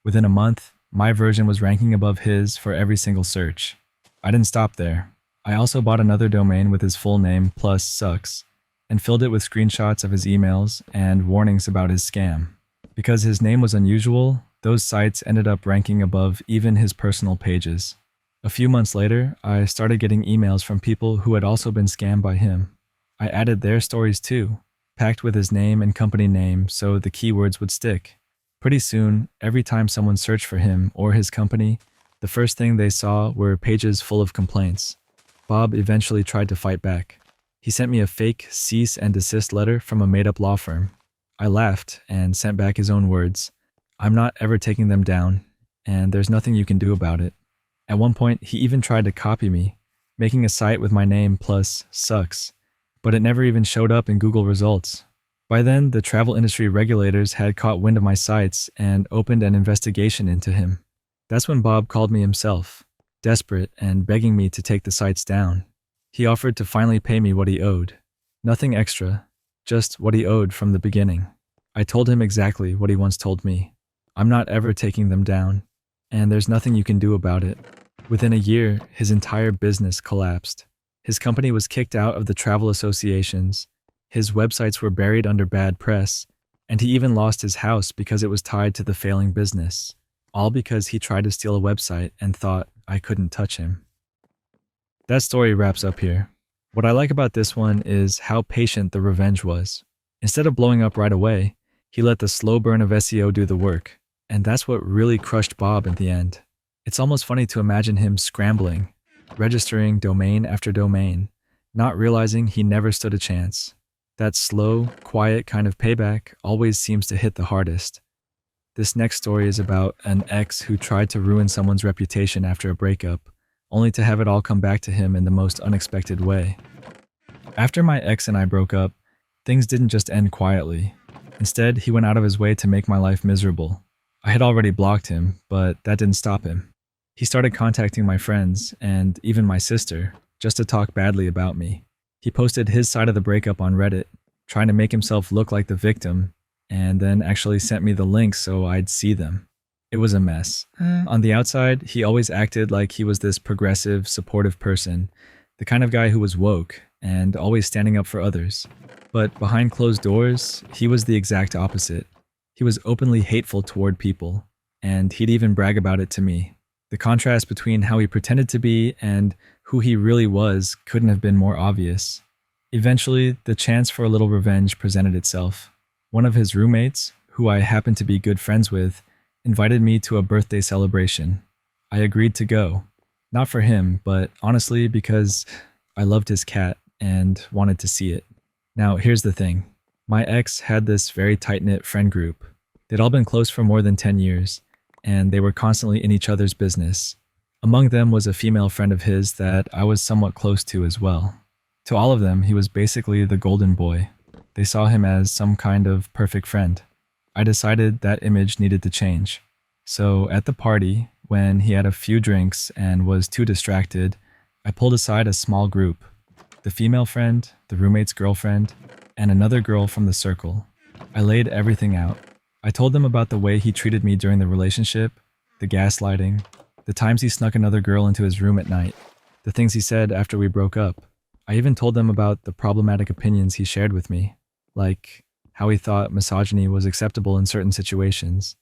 Within a month, my version was ranking above his for every single search. I didn't stop there. I also bought another domain with his full name plus sucks, and filled it with screenshots of his emails and warnings about his scam. Because his name was unusual, those sites ended up ranking above even his personal pages. A few months later, I started getting emails from people who had also been scammed by him. I added their stories too, packed with his name and company name so the keywords would stick. Pretty soon, every time someone searched for him or his company, the first thing they saw were pages full of complaints. Bob eventually tried to fight back. He sent me a fake cease and desist letter from a made-up law firm. I laughed and sent back his own words. "I'm not ever taking them down, and there's nothing you can do about it." At one point, he even tried to copy me, making a site with my name plus sucks, but it never even showed up in Google results. By then, the travel industry regulators had caught wind of my sites and opened an investigation into him. That's when Bob called me himself, desperate and begging me to take the sites down. He offered to finally pay me what he owed. Nothing extra, just what he owed from the beginning. I told him exactly what he once told me. "I'm not ever taking them down, and there's nothing you can do about it." Within a year, his entire business collapsed. His company was kicked out of the travel associations, his websites were buried under bad press, and he even lost his house because it was tied to the failing business, all because he tried to steal a website and thought I couldn't touch him. That story wraps up here. What I like about this one is how patient the revenge was. Instead of blowing up right away, he let the slow burn of SEO do the work, and that's what really crushed Bob in the end. It's almost funny to imagine him scrambling, registering domain after domain, not realizing he never stood a chance. That slow, quiet kind of payback always seems to hit the hardest. This next story is about an ex who tried to ruin someone's reputation after a breakup, only to have it all come back to him in the most unexpected way. After my ex and I broke up, things didn't just end quietly. Instead, he went out of his way to make my life miserable. I had already blocked him, but that didn't stop him. He started contacting my friends, and even my sister, just to talk badly about me. He posted his side of the breakup on Reddit, trying to make himself look like the victim, and then actually sent me the links so I'd see them. It was a mess. On the outside, he always acted like he was this progressive, supportive person, the kind of guy who was woke and always standing up for others. But behind closed doors, he was the exact opposite. He was openly hateful toward people, and he'd even brag about it to me. The contrast between how he pretended to be and who he really was couldn't have been more obvious. Eventually, the chance for a little revenge presented itself. One of his roommates, who I happened to be good friends with, invited me to a birthday celebration. I agreed to go. Not for him, but honestly because I loved his cat and wanted to see it. Now, here's the thing. My ex had this very tight-knit friend group. They'd all been close for more than 10 years, and they were constantly in each other's business. Among them was a female friend of his that I was somewhat close to as well. To all of them, he was basically the golden boy. They saw him as some kind of perfect friend. I decided that image needed to change. So at the party, when he had a few drinks and was too distracted, I pulled aside a small group. The female friend, the roommate's girlfriend, and another girl from the circle. I laid everything out. I told them about the way he treated me during the relationship, the gaslighting, the times he snuck another girl into his room at night, the things he said after we broke up. I even told them about the problematic opinions he shared with me, like how he thought misogyny was acceptable in certain situations.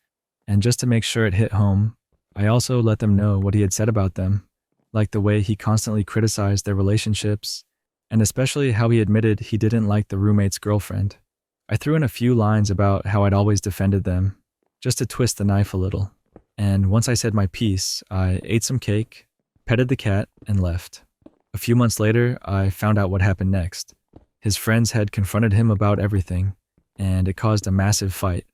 And just to make sure it hit home, I also let them know what he had said about them, like the way he constantly criticized their relationships, and especially how he admitted he didn't like the roommate's girlfriend. I threw in a few lines about how I'd always defended them, just to twist the knife a little. And once I said my piece, I ate some cake, petted the cat, and left. A few months later, I found out what happened next. His friends had confronted him about everything, and it caused a massive fight.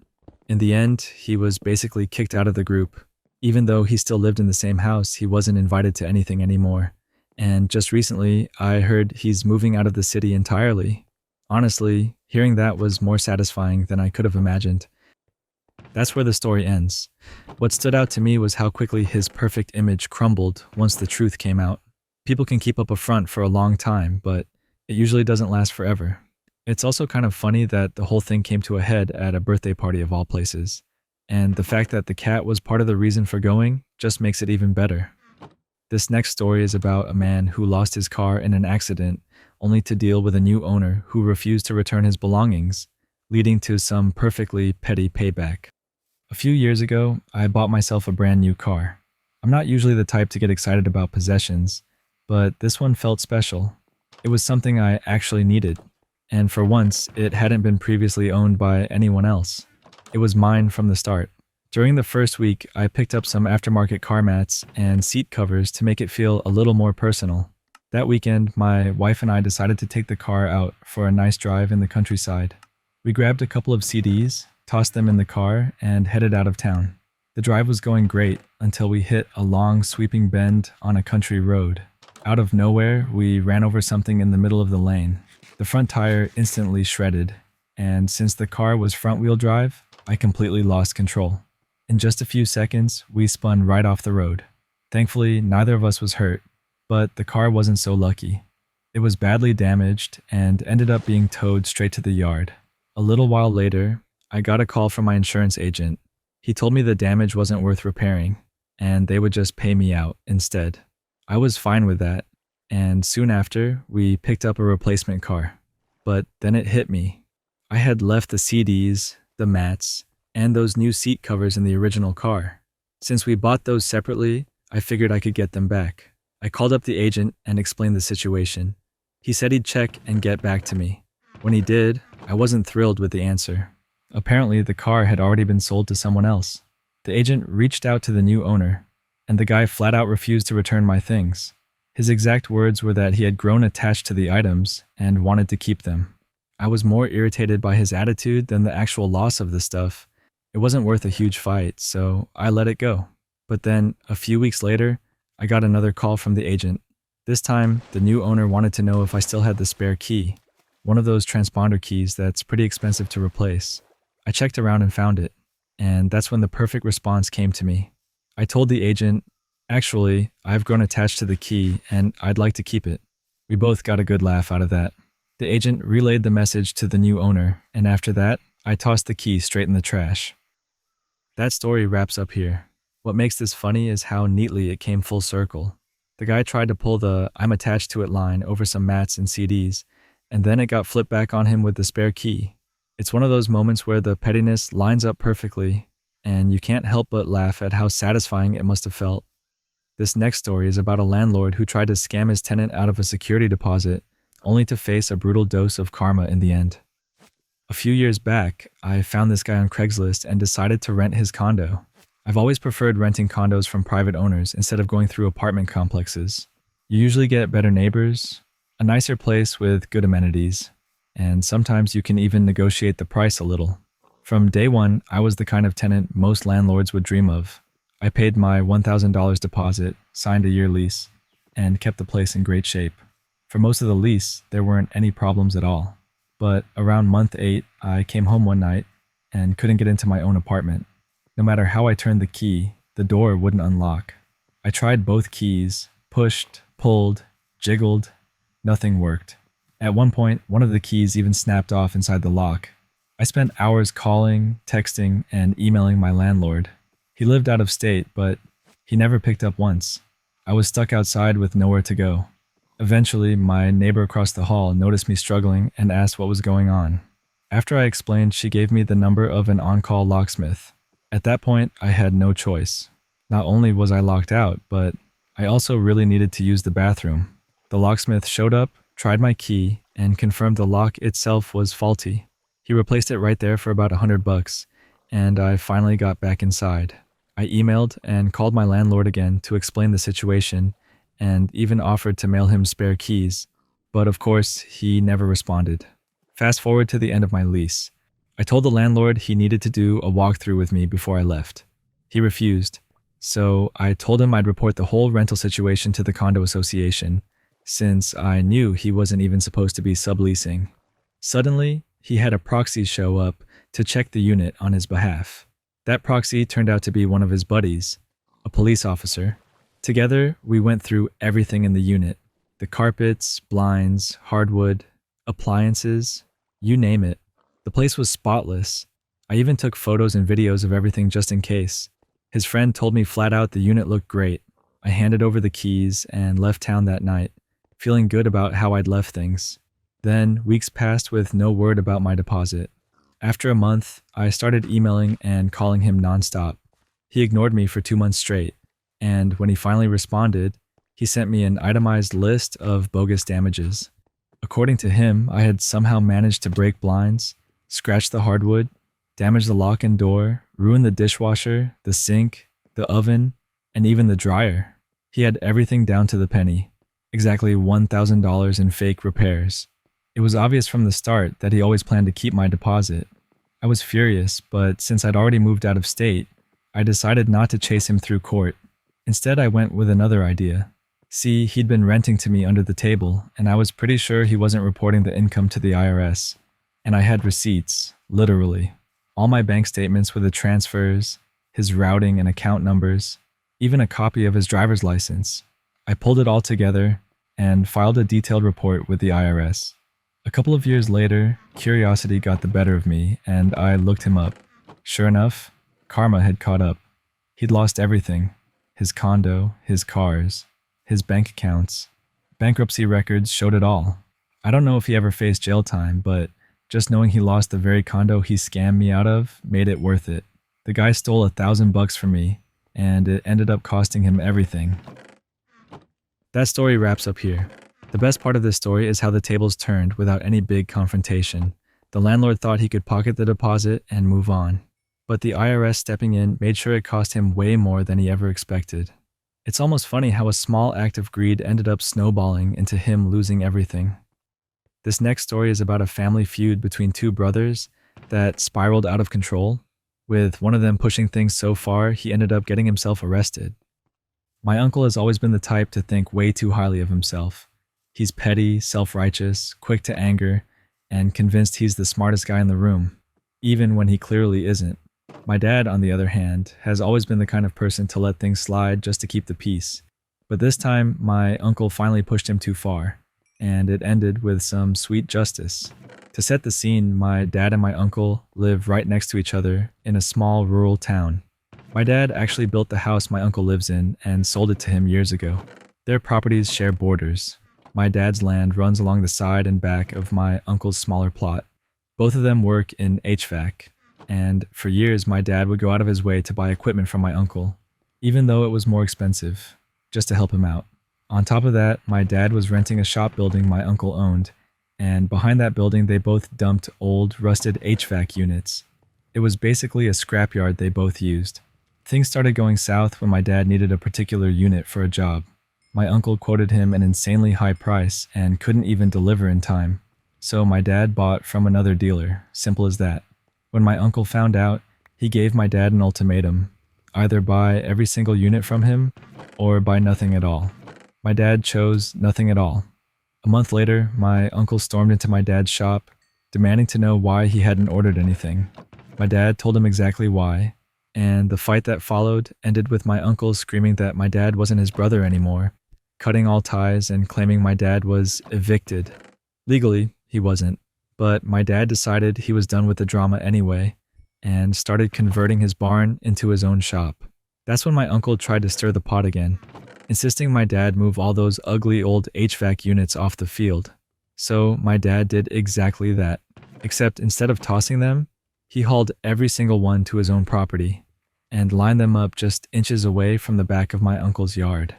In the end, he was basically kicked out of the group. Even though he still lived in the same house, he wasn't invited to anything anymore. And just recently, I heard he's moving out of the city entirely. Honestly, hearing that was more satisfying than I could have imagined. That's where the story ends. What stood out to me was how quickly his perfect image crumbled once the truth came out. People can keep up a front for a long time, but it usually doesn't last forever. It's also kind of funny that the whole thing came to a head at a birthday party of all places. And the fact that the cat was part of the reason for going just makes it even better. This next story is about a man who lost his car in an accident only to deal with a new owner who refused to return his belongings, leading to some perfectly petty payback. A few years ago, I bought myself a brand new car. I'm not usually the type to get excited about possessions, but this one felt special. It was something I actually needed, and for once, it hadn't been previously owned by anyone else. It was mine from the start. During the first week, I picked up some aftermarket car mats and seat covers to make it feel a little more personal. That weekend, my wife and I decided to take the car out for a nice drive in the countryside. We grabbed a couple of CDs, tossed them in the car, and headed out of town. The drive was going great until we hit a long, sweeping bend on a country road. Out of nowhere, we ran over something in the middle of the lane. The front tire instantly shredded, and since the car was front-wheel drive, I completely lost control. In just a few seconds, we spun right off the road. Thankfully, neither of us was hurt, but the car wasn't so lucky. It was badly damaged and ended up being towed straight to the yard. A little while later, I got a call from my insurance agent. He told me the damage wasn't worth repairing, and they would just pay me out instead. I was fine with that, and soon after, we picked up a replacement car. But then it hit me. I had left the CDs, the mats, and those new seat covers in the original car. Since we bought those separately, I figured I could get them back. I called up the agent and explained the situation. He said he'd check and get back to me. When he did, I wasn't thrilled with the answer. Apparently, the car had already been sold to someone else. The agent reached out to the new owner, and the guy flat out refused to return my things. His exact words were that he had grown attached to the items and wanted to keep them. I was more irritated by his attitude than the actual loss of the stuff. It wasn't worth a huge fight, so I let it go. But then, a few weeks later, I got another call from the agent. This time, the new owner wanted to know if I still had the spare key, one of those transponder keys that's pretty expensive to replace. I checked around and found it, and that's when the perfect response came to me. I told the agent, "Actually, I've grown attached to the key, and I'd like to keep it." We both got a good laugh out of that. The agent relayed the message to the new owner, and after that, I tossed the key straight in the trash. That story wraps up here. What makes this funny is how neatly it came full circle. The guy tried to pull the "I'm attached to it" line over some mats and CDs, and then it got flipped back on him with the spare key. It's one of those moments where the pettiness lines up perfectly, and you can't help but laugh at how satisfying it must have felt. This next story is about a landlord who tried to scam his tenant out of a security deposit, only to face a brutal dose of karma in the end. A few years back, I found this guy on Craigslist and decided to rent his condo. I've always preferred renting condos from private owners instead of going through apartment complexes. You usually get better neighbors, a nicer place with good amenities, and sometimes you can even negotiate the price a little. From day one, I was the kind of tenant most landlords would dream of. I paid my $1,000 deposit, signed a year lease, and kept the place in great shape. For most of the lease, there weren't any problems at all. But around month 8, I came home one night and couldn't get into my own apartment. No matter how I turned the key, the door wouldn't unlock. I tried both keys, pushed, pulled, jiggled. Nothing worked. At one point, one of the keys even snapped off inside the lock. I spent hours calling, texting, and emailing my landlord. He lived out of state, but he never picked up once. I was stuck outside with nowhere to go. Eventually, my neighbor across the hall noticed me struggling and asked what was going on. After I explained, she gave me the number of an on-call locksmith. At that point, I had no choice. Not only was I locked out, but I also really needed to use the bathroom. The locksmith showed up, tried my key, and confirmed the lock itself was faulty. He replaced it right there for about $100, and I finally got back inside. I emailed and called my landlord again to explain the situation and even offered to mail him spare keys, but of course, he never responded. Fast forward to the end of my lease. I told the landlord he needed to do a walkthrough with me before I left. He refused, so I told him I'd report the whole rental situation to the condo association, since I knew he wasn't even supposed to be subleasing. Suddenly, he had a proxy show up to check the unit on his behalf. That proxy turned out to be one of his buddies, a police officer. Together, we went through everything in the unit. The carpets, blinds, hardwood, appliances, you name it. The place was spotless. I even took photos and videos of everything just in case. His friend told me flat out the unit looked great. I handed over the keys and left town that night, feeling good about how I'd left things. Then, weeks passed with no word about my deposit. After a month, I started emailing and calling him nonstop. He ignored me for 2 months straight, and when he finally responded, he sent me an itemized list of bogus damages. According to him, I had somehow managed to break blinds, scratch the hardwood, damage the lock and door, ruin the dishwasher, the sink, the oven, and even the dryer. He had everything down to the penny, exactly $1,000 in fake repairs. It was obvious from the start that he always planned to keep my deposit. I was furious, but since I'd already moved out of state, I decided not to chase him through court. Instead, I went with another idea. See, he'd been renting to me under the table, and I was pretty sure he wasn't reporting the income to the IRS. And I had receipts, literally. All my bank statements with the transfers, his routing and account numbers, even a copy of his driver's license. I pulled it all together and filed a detailed report with the IRS. A couple of years later, curiosity got the better of me, and I looked him up. Sure enough, karma had caught up. He'd lost everything. His condo, his cars, his bank accounts. Bankruptcy records showed it all. I don't know if he ever faced jail time, but just knowing he lost the very condo he scammed me out of made it worth it. The guy stole $1,000 from me, and it ended up costing him everything. That story wraps up here. The best part of this story is how the tables turned without any big confrontation. The landlord thought he could pocket the deposit and move on, but the IRS stepping in made sure it cost him way more than he ever expected. It's almost funny how a small act of greed ended up snowballing into him losing everything. This next story is about a family feud between two brothers that spiraled out of control, with one of them pushing things so far he ended up getting himself arrested. My uncle has always been the type to think way too highly of himself. He's petty, self-righteous, quick to anger, and convinced he's the smartest guy in the room, even when he clearly isn't. My dad, on the other hand, has always been the kind of person to let things slide just to keep the peace. But this time, my uncle finally pushed him too far, and it ended with some sweet justice. To set the scene, my dad and my uncle live right next to each other in a small rural town. My dad actually built the house my uncle lives in and sold it to him years ago. Their properties share borders. My dad's land runs along the side and back of my uncle's smaller plot. Both of them work in HVAC, and for years my dad would go out of his way to buy equipment from my uncle, even though it was more expensive, just to help him out. On top of that, my dad was renting a shop building my uncle owned, and behind that building they both dumped old, rusted HVAC units. It was basically a scrapyard they both used. Things started going south when my dad needed a particular unit for a job. My uncle quoted him an insanely high price and couldn't even deliver in time. So my dad bought from another dealer, simple as that. When my uncle found out, he gave my dad an ultimatum. either buy every single unit from him or buy nothing at all. My dad chose nothing at all. A month later, my uncle stormed into my dad's shop, demanding to know why he hadn't ordered anything. My dad told him exactly why, and the fight that followed ended with my uncle screaming that my dad wasn't his brother anymore, cutting all ties and claiming my dad was evicted. Legally, he wasn't, but my dad decided he was done with the drama anyway and started converting his barn into his own shop. That's when my uncle tried to stir the pot again, insisting my dad move all those ugly old HVAC units off the field. So my dad did exactly that, except instead of tossing them, he hauled every single one to his own property and lined them up just inches away from the back of my uncle's yard.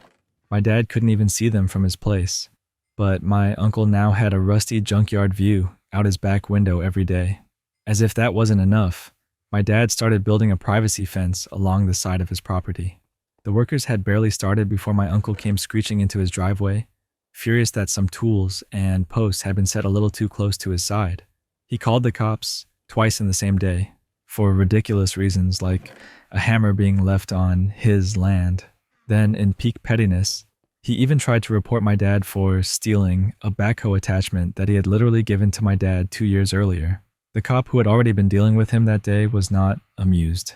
My dad couldn't even see them from his place, but my uncle now had a rusty junkyard view out his back window every day. As if that wasn't enough, my dad started building a privacy fence along the side of his property. The workers had barely started before my uncle came screeching into his driveway, furious that some tools and posts had been set a little too close to his side. He called the cops twice in the same day, for ridiculous reasons like a hammer being left on his land. Then, in peak pettiness, he even tried to report my dad for stealing a backhoe attachment that he had literally given to my dad 2 years earlier. The cop who had already been dealing with him that day was not amused.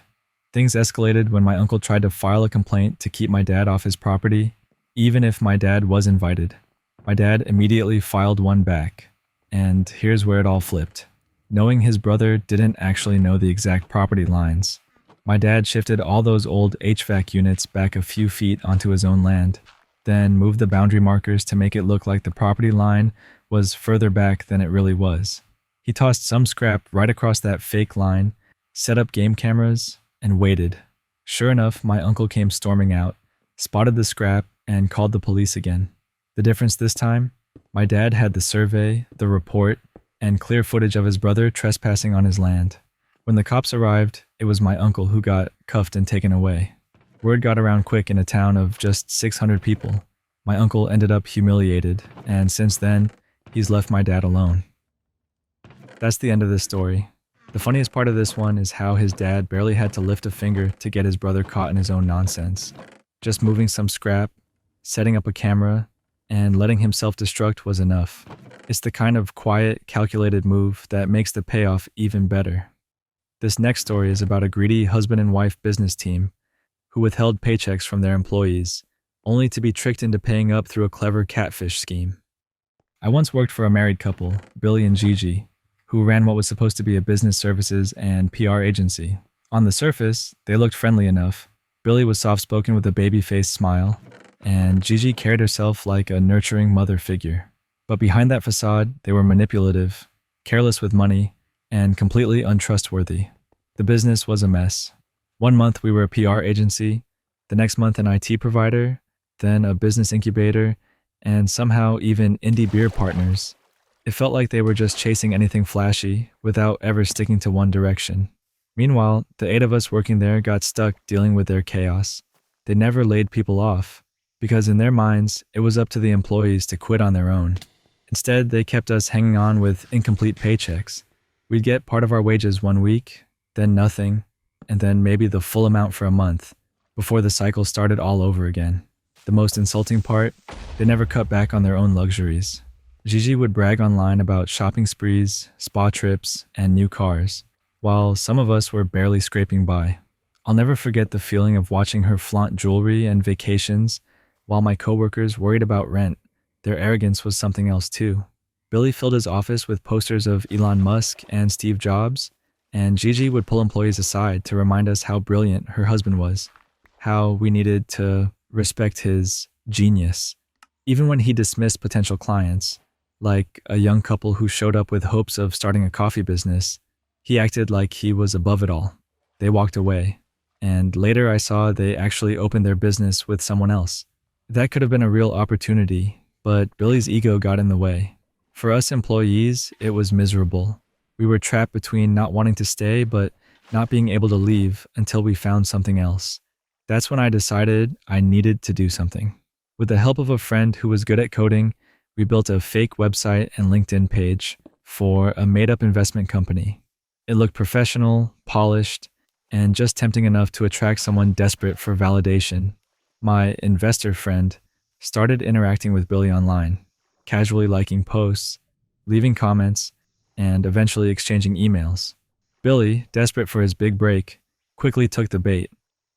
Things escalated when my uncle tried to file a complaint to keep my dad off his property, even if my dad was invited. My dad immediately filed one back, and here's where it all flipped. Knowing his brother didn't actually know the exact property lines, my dad shifted all those old HVAC units back a few feet onto his own land, then moved the boundary markers to make it look like the property line was further back than it really was. He tossed some scrap right across that fake line, set up game cameras, and waited. Sure enough, my uncle came storming out, spotted the scrap, and called the police again. The difference this time? My dad had the survey, the report, and clear footage of his brother trespassing on his land. When the cops arrived, it was my uncle who got cuffed and taken away. Word got around quick in a town of just 600 people. My uncle ended up humiliated, and since then, he's left my dad alone. That's the end of this story. The funniest part of this one is how his dad barely had to lift a finger to get his brother caught in his own nonsense. Just moving some scrap, setting up a camera, and letting him self-destruct was enough. It's the kind of quiet, calculated move that makes the payoff even better. This next story is about a greedy husband and wife business team who withheld paychecks from their employees, only to be tricked into paying up through a clever catfish scheme. I once worked for a married couple, Billy and Gigi, who ran what was supposed to be a business services and PR agency. On the surface, they looked friendly enough. Billy was soft-spoken with a baby-faced smile, and Gigi carried herself like a nurturing mother figure. But behind that facade, they were manipulative, careless with money, and completely untrustworthy. The business was a mess. 1 month we were a PR agency, the next month an IT provider, then a business incubator, and somehow even indie beer partners. It felt like they were just chasing anything flashy without ever sticking to one direction. Meanwhile, the 8 of us working there got stuck dealing with their chaos. They never laid people off, because in their minds, it was up to the employees to quit on their own. Instead, they kept us hanging on with incomplete paychecks. We'd get part of our wages 1 week, then nothing, and then maybe the full amount for a month, before the cycle started all over again. The most insulting part, they never cut back on their own luxuries. Gigi would brag online about shopping sprees, spa trips, and new cars, while some of us were barely scraping by. I'll never forget the feeling of watching her flaunt jewelry and vacations, while my coworkers worried about rent. Their arrogance was something else too. Billy filled his office with posters of Elon Musk and Steve Jobs, and Gigi would pull employees aside to remind us how brilliant her husband was, how we needed to respect his genius. Even when he dismissed potential clients, like a young couple who showed up with hopes of starting a coffee business, he acted like he was above it all. They walked away, and later I saw they actually opened their business with someone else. That could have been a real opportunity, but Billy's ego got in the way. For us employees, it was miserable. We were trapped between not wanting to stay but not being able to leave until we found something else. That's when I decided I needed to do something. With the help of a friend who was good at coding, we built a fake website and LinkedIn page for a made-up investment company. It looked professional, polished, and just tempting enough to attract someone desperate for validation. My investor friend started interacting with Billy online, casually liking posts, leaving comments, and eventually exchanging emails. Billy, desperate for his big break, quickly took the bait.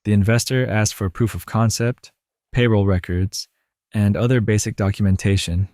The investor asked for proof of concept, payroll records, and other basic documentation.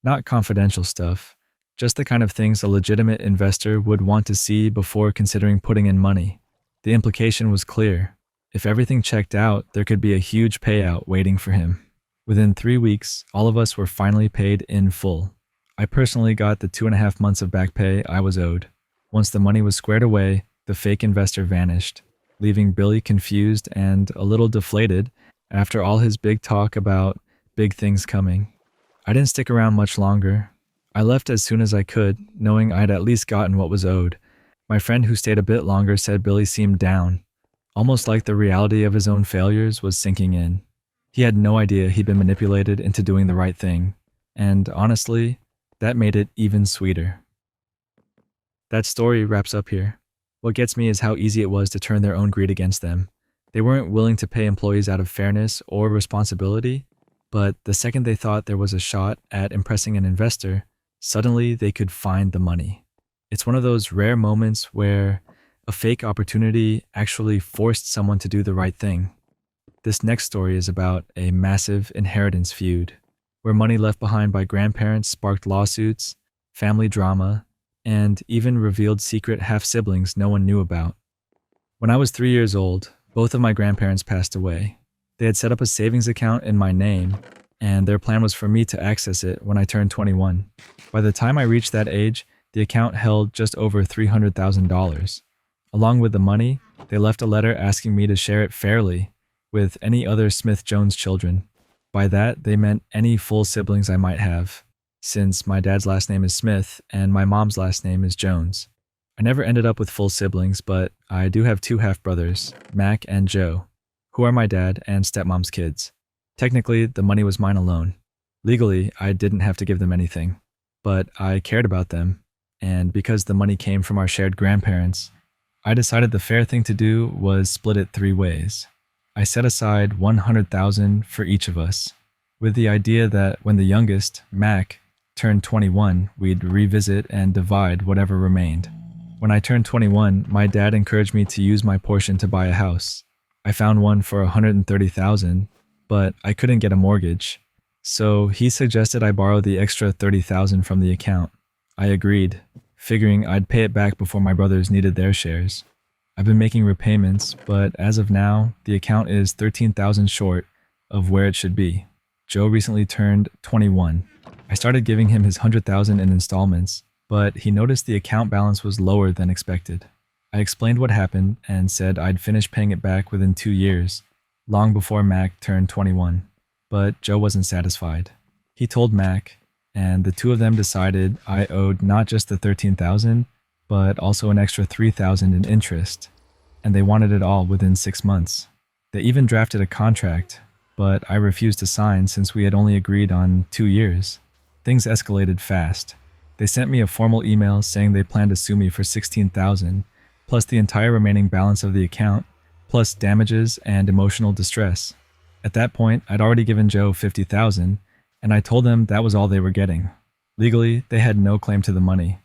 Not confidential stuff, just the kind of things a legitimate investor would want to see before considering putting in money. The implication was clear. If everything checked out, there could be a huge payout waiting for him. Within 3 weeks, all of us were finally paid in full. I personally got the 2.5 months of back pay I was owed. Once the money was squared away, the fake investor vanished, leaving Billy confused and a little deflated after all his big talk about big things coming. I didn't stick around much longer. I left as soon as I could, knowing I'd at least gotten what was owed. My friend who stayed a bit longer said Billy seemed down, almost like the reality of his own failures was sinking in. He had no idea he'd been manipulated into doing the right thing, and honestly, that made it even sweeter. That story wraps up here. What gets me is how easy it was to turn their own greed against them. They weren't willing to pay employees out of fairness or responsibility, but the second they thought there was a shot at impressing an investor, suddenly they could find the money. It's one of those rare moments where a fake opportunity actually forced someone to do the right thing. This next story is about a massive inheritance feud, where money left behind by grandparents sparked lawsuits, family drama, and even revealed secret half-siblings no one knew about. When I was 3 years old, both of my grandparents passed away. They had set up a savings account in my name, and their plan was for me to access it when I turned 21. By the time I reached that age, the account held just over $300,000. Along with the money, they left a letter asking me to share it fairly with any other Smith-Jones children. By that, they meant any full siblings I might have, since my dad's last name is Smith and my mom's last name is Jones. I never ended up with full siblings, but I do have 2 half-brothers, Mac and Joe, who are my dad and stepmom's kids. Technically, the money was mine alone. Legally, I didn't have to give them anything, but I cared about them, and because the money came from our shared grandparents, I decided the fair thing to do was split it 3 ways. I set aside $100,000 for each of us, with the idea that when the youngest, Mac, turned 21, we'd revisit and divide whatever remained. When I turned 21, my dad encouraged me to use my portion to buy a house. I found one for $130,000, but I couldn't get a mortgage, so he suggested I borrow the extra $30,000 from the account. I agreed, figuring I'd pay it back before my brothers needed their shares. I've been making repayments, but as of now, the account is $13,000 short of where it should be. Joe recently turned 21. I started giving him his $100,000 in installments, but he noticed the account balance was lower than expected. I explained what happened and said I'd finish paying it back within 2 years, long before Mac turned 21, but Joe wasn't satisfied. He told Mac, and the 2 of them decided I owed not just the $13,000, but also an extra $3,000 in interest, and they wanted it all within 6 months. They even drafted a contract, but I refused to sign since we had only agreed on 2 years. Things escalated fast. They sent me a formal email saying they planned to sue me for $16,000, plus the entire remaining balance of the account, plus damages and emotional distress. At that point, I'd already given Joe $50,000, and I told them that was all they were getting. Legally, they had no claim to the money,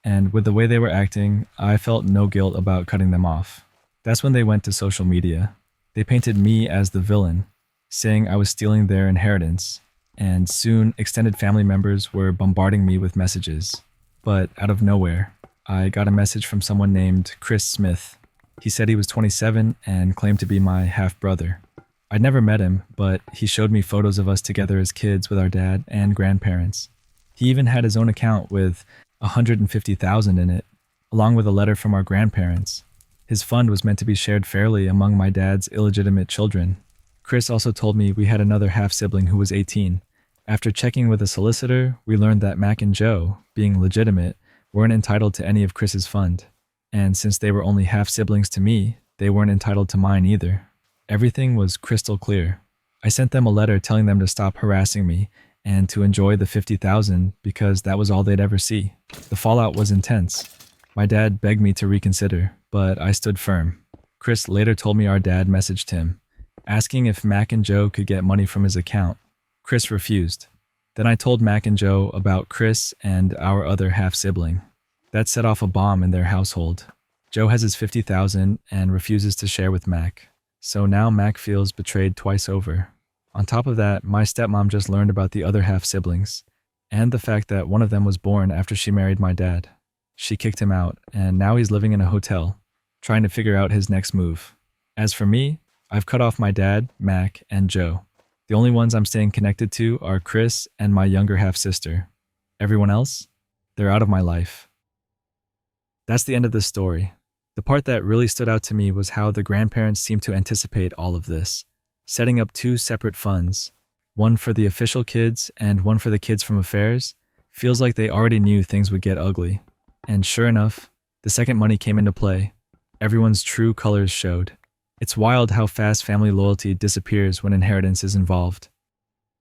and with the way they were acting, I felt no guilt about cutting them off. That's when they went to social media. They painted me as the villain, saying I was stealing their inheritance, and soon extended family members were bombarding me with messages. But out of nowhere, I got a message from someone named Chris Smith. He said he was 27 and claimed to be my half-brother. I'd never met him, but he showed me photos of us together as kids with our dad and grandparents. He even had his own account with $150,000 in it, along with a letter from our grandparents. His fund was meant to be shared fairly among my dad's illegitimate children. Chris also told me we had another half-sibling who was 18. After checking with a solicitor, we learned that Mac and Joe, being legitimate, weren't entitled to any of Chris's fund. And since they were only half-siblings to me, they weren't entitled to mine either. Everything was crystal clear. I sent them a letter telling them to stop harassing me and to enjoy the $50,000 because that was all they'd ever see. The fallout was intense. My dad begged me to reconsider, but I stood firm. Chris later told me our dad messaged him, asking if Mac and Joe could get money from his account. Chris refused. Then I told Mac and Joe about Chris and our other half-sibling. That set off a bomb in their household. Joe has his $50,000 and refuses to share with Mac. So now Mac feels betrayed twice over. On top of that, my stepmom just learned about the other half-siblings, and the fact that one of them was born after she married my dad. She kicked him out, and now he's living in a hotel, trying to figure out his next move. As for me, I've cut off my dad, Mac, and Joe. The only ones I'm staying connected to are Chris and my younger half-sister. Everyone else? They're out of my life. That's the end of this story. The part that really stood out to me was how the grandparents seemed to anticipate all of this, setting up two separate funds, one for the official kids and one for the kids from affairs. Feels like they already knew things would get ugly. And sure enough, the second money came into play. Everyone's true colors showed. It's wild how fast family loyalty disappears when inheritance is involved.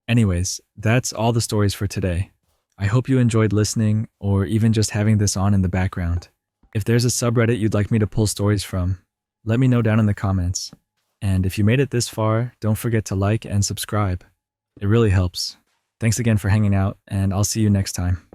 Anyways, that's all the stories for today. I hope you enjoyed listening or even just having this on in the background. If there's a subreddit you'd like me to pull stories from, let me know down in the comments. And if you made it this far, don't forget to like and subscribe. It really helps. Thanks again for hanging out, and I'll see you next time.